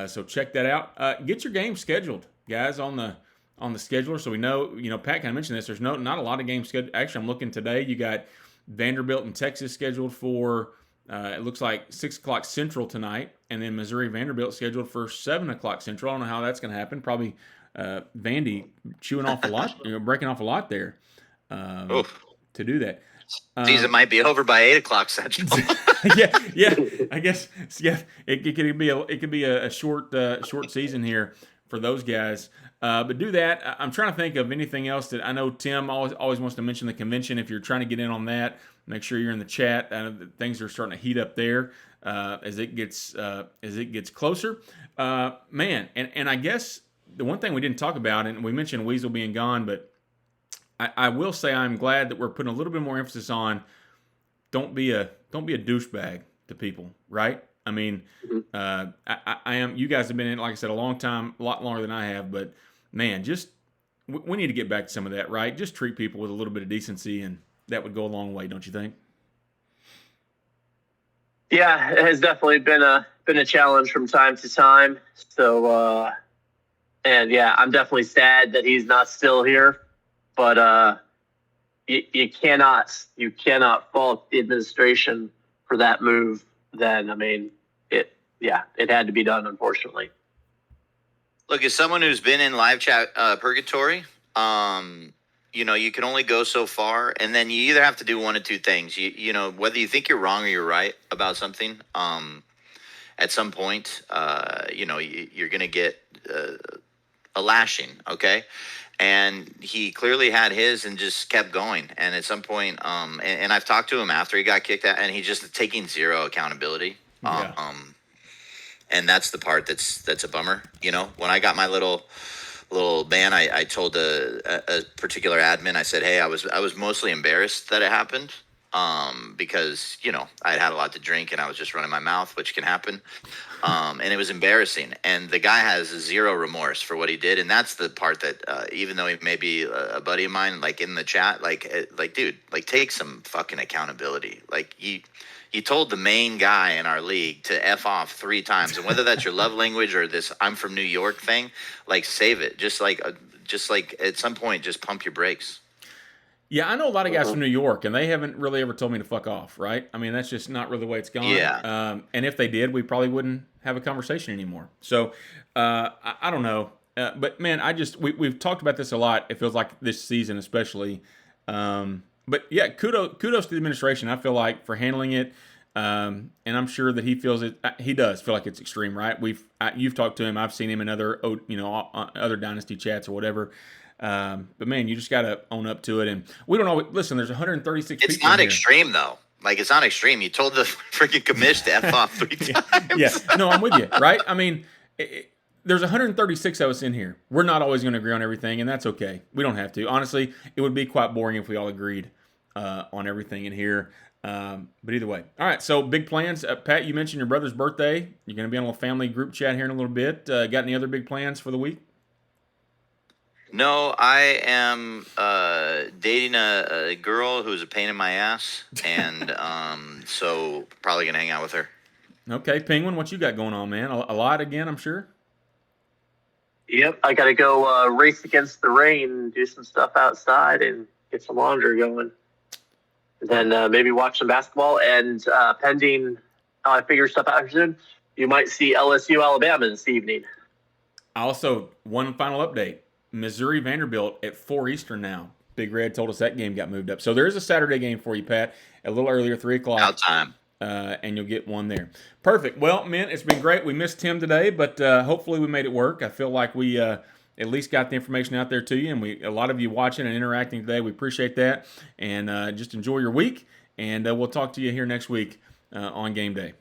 So check that out. Get your game scheduled, guys, on the scheduler, so we know. Pat kind of mentioned this. There's not a lot of games scheduled. Actually, I'm looking today. You got Vanderbilt and Texas scheduled for. It looks like 6 o'clock Central tonight, and then Missouri Vanderbilt scheduled for 7 o'clock Central. I don't know how that's going to happen. Probably Vandy chewing off a lot, breaking off a lot there to do that. Season might be over by 8 o'clock Central. yeah. I guess it could be a short season here for those guys. But do that. I'm trying to think of anything else that I know Tim always wants to mention the convention. If you're trying to get in on that, make sure you're in the chat. Things are starting to heat up there as it gets closer. Man, and I guess the one thing we didn't talk about, and we mentioned Weasel being gone, but I will say I'm glad that we're putting a little bit more emphasis on don't be a douchebag to people, right? I mean, I am. You guys have been in, like I said, a long time, a lot longer than I have. But man, just we need to get back to some of that, right? Just treat people with a little bit of decency, and that would go a long way, don't you think? Yeah, it has definitely been a challenge from time to time. So, and yeah, I'm definitely sad that he's not still here. But you cannot fault the administration for that move. Then it had to be done, unfortunately. Look, as someone who's been in live chat purgatory, you can only go so far, and then you either have to do one of two things. Whether you think you're wrong or you're right about something, at some point, you're going to get a lashing, okay? And he clearly had his and just kept going. And at some point, and I've talked to him after he got kicked out, and he's just taking zero accountability. Yeah. And that's the part that's a bummer. When I got my little little ban. I told a particular admin. I said, hey, I was mostly embarrassed that it happened. Because I had a lot to drink and I was just running my mouth, which can happen. And it was embarrassing. And the guy has zero remorse for what he did, and that's the part that, even though he may be a buddy of mine, like in the chat, dude, like take some fucking accountability. Like you told the main guy in our league to F off 3 times, and whether that's your love language or this I'm from New York thing, like save it. Just like at some point, just pump your brakes. Yeah, I know a lot of guys from New York, and they haven't really ever told me to fuck off, right? I mean, that's just not really the way it's gone. Yeah. And if they did, we probably wouldn't have a conversation anymore. So, I don't know. But, man, we've talked about this a lot. It feels like this season especially. But, yeah, kudos to the administration, I feel like, for handling it. And I'm sure that he feels it. He does feel like it's extreme, right? You've talked to him. I've seen him in other dynasty chats or whatever. But man, you just got to own up to it. And we don't always listen. There's 136 It's people. Not extreme though. Like it's not extreme. You told the freaking commish to F off 3 times. Yeah. No, I'm with you. Right. I mean, there's 136 of us in here. We're not always going to agree on everything, and that's okay. We don't have to. Honestly, it would be quite boring if we all agreed on everything in here. But either way. All right. So big plans. Pat, you mentioned your brother's birthday. You're going to be on a little family group chat here in a little bit. Got any other big plans for the week? No, I am dating a girl who's a pain in my ass, and so probably gonna hang out with her. Okay, Penguin, what you got going on, man? A lot again, I'm sure. Yep, I got to go race against the rain, do some stuff outside, and get some laundry going. And then maybe watch some basketball, and pending how I figure stuff out soon, you might see LSU Alabama this evening. Also, one final update. Missouri Vanderbilt at 4 Eastern now. Big Red told us that game got moved up. So there is a Saturday game for you, Pat, a little earlier, 3 o'clock. Out time. And you'll get one there. Perfect. Well, man, it's been great. We missed Tim today, but hopefully we made it work. I feel like we at least got the information out there to you, and a lot of you watching and interacting today. We appreciate that. And just enjoy your week, and we'll talk to you here next week on Game Day.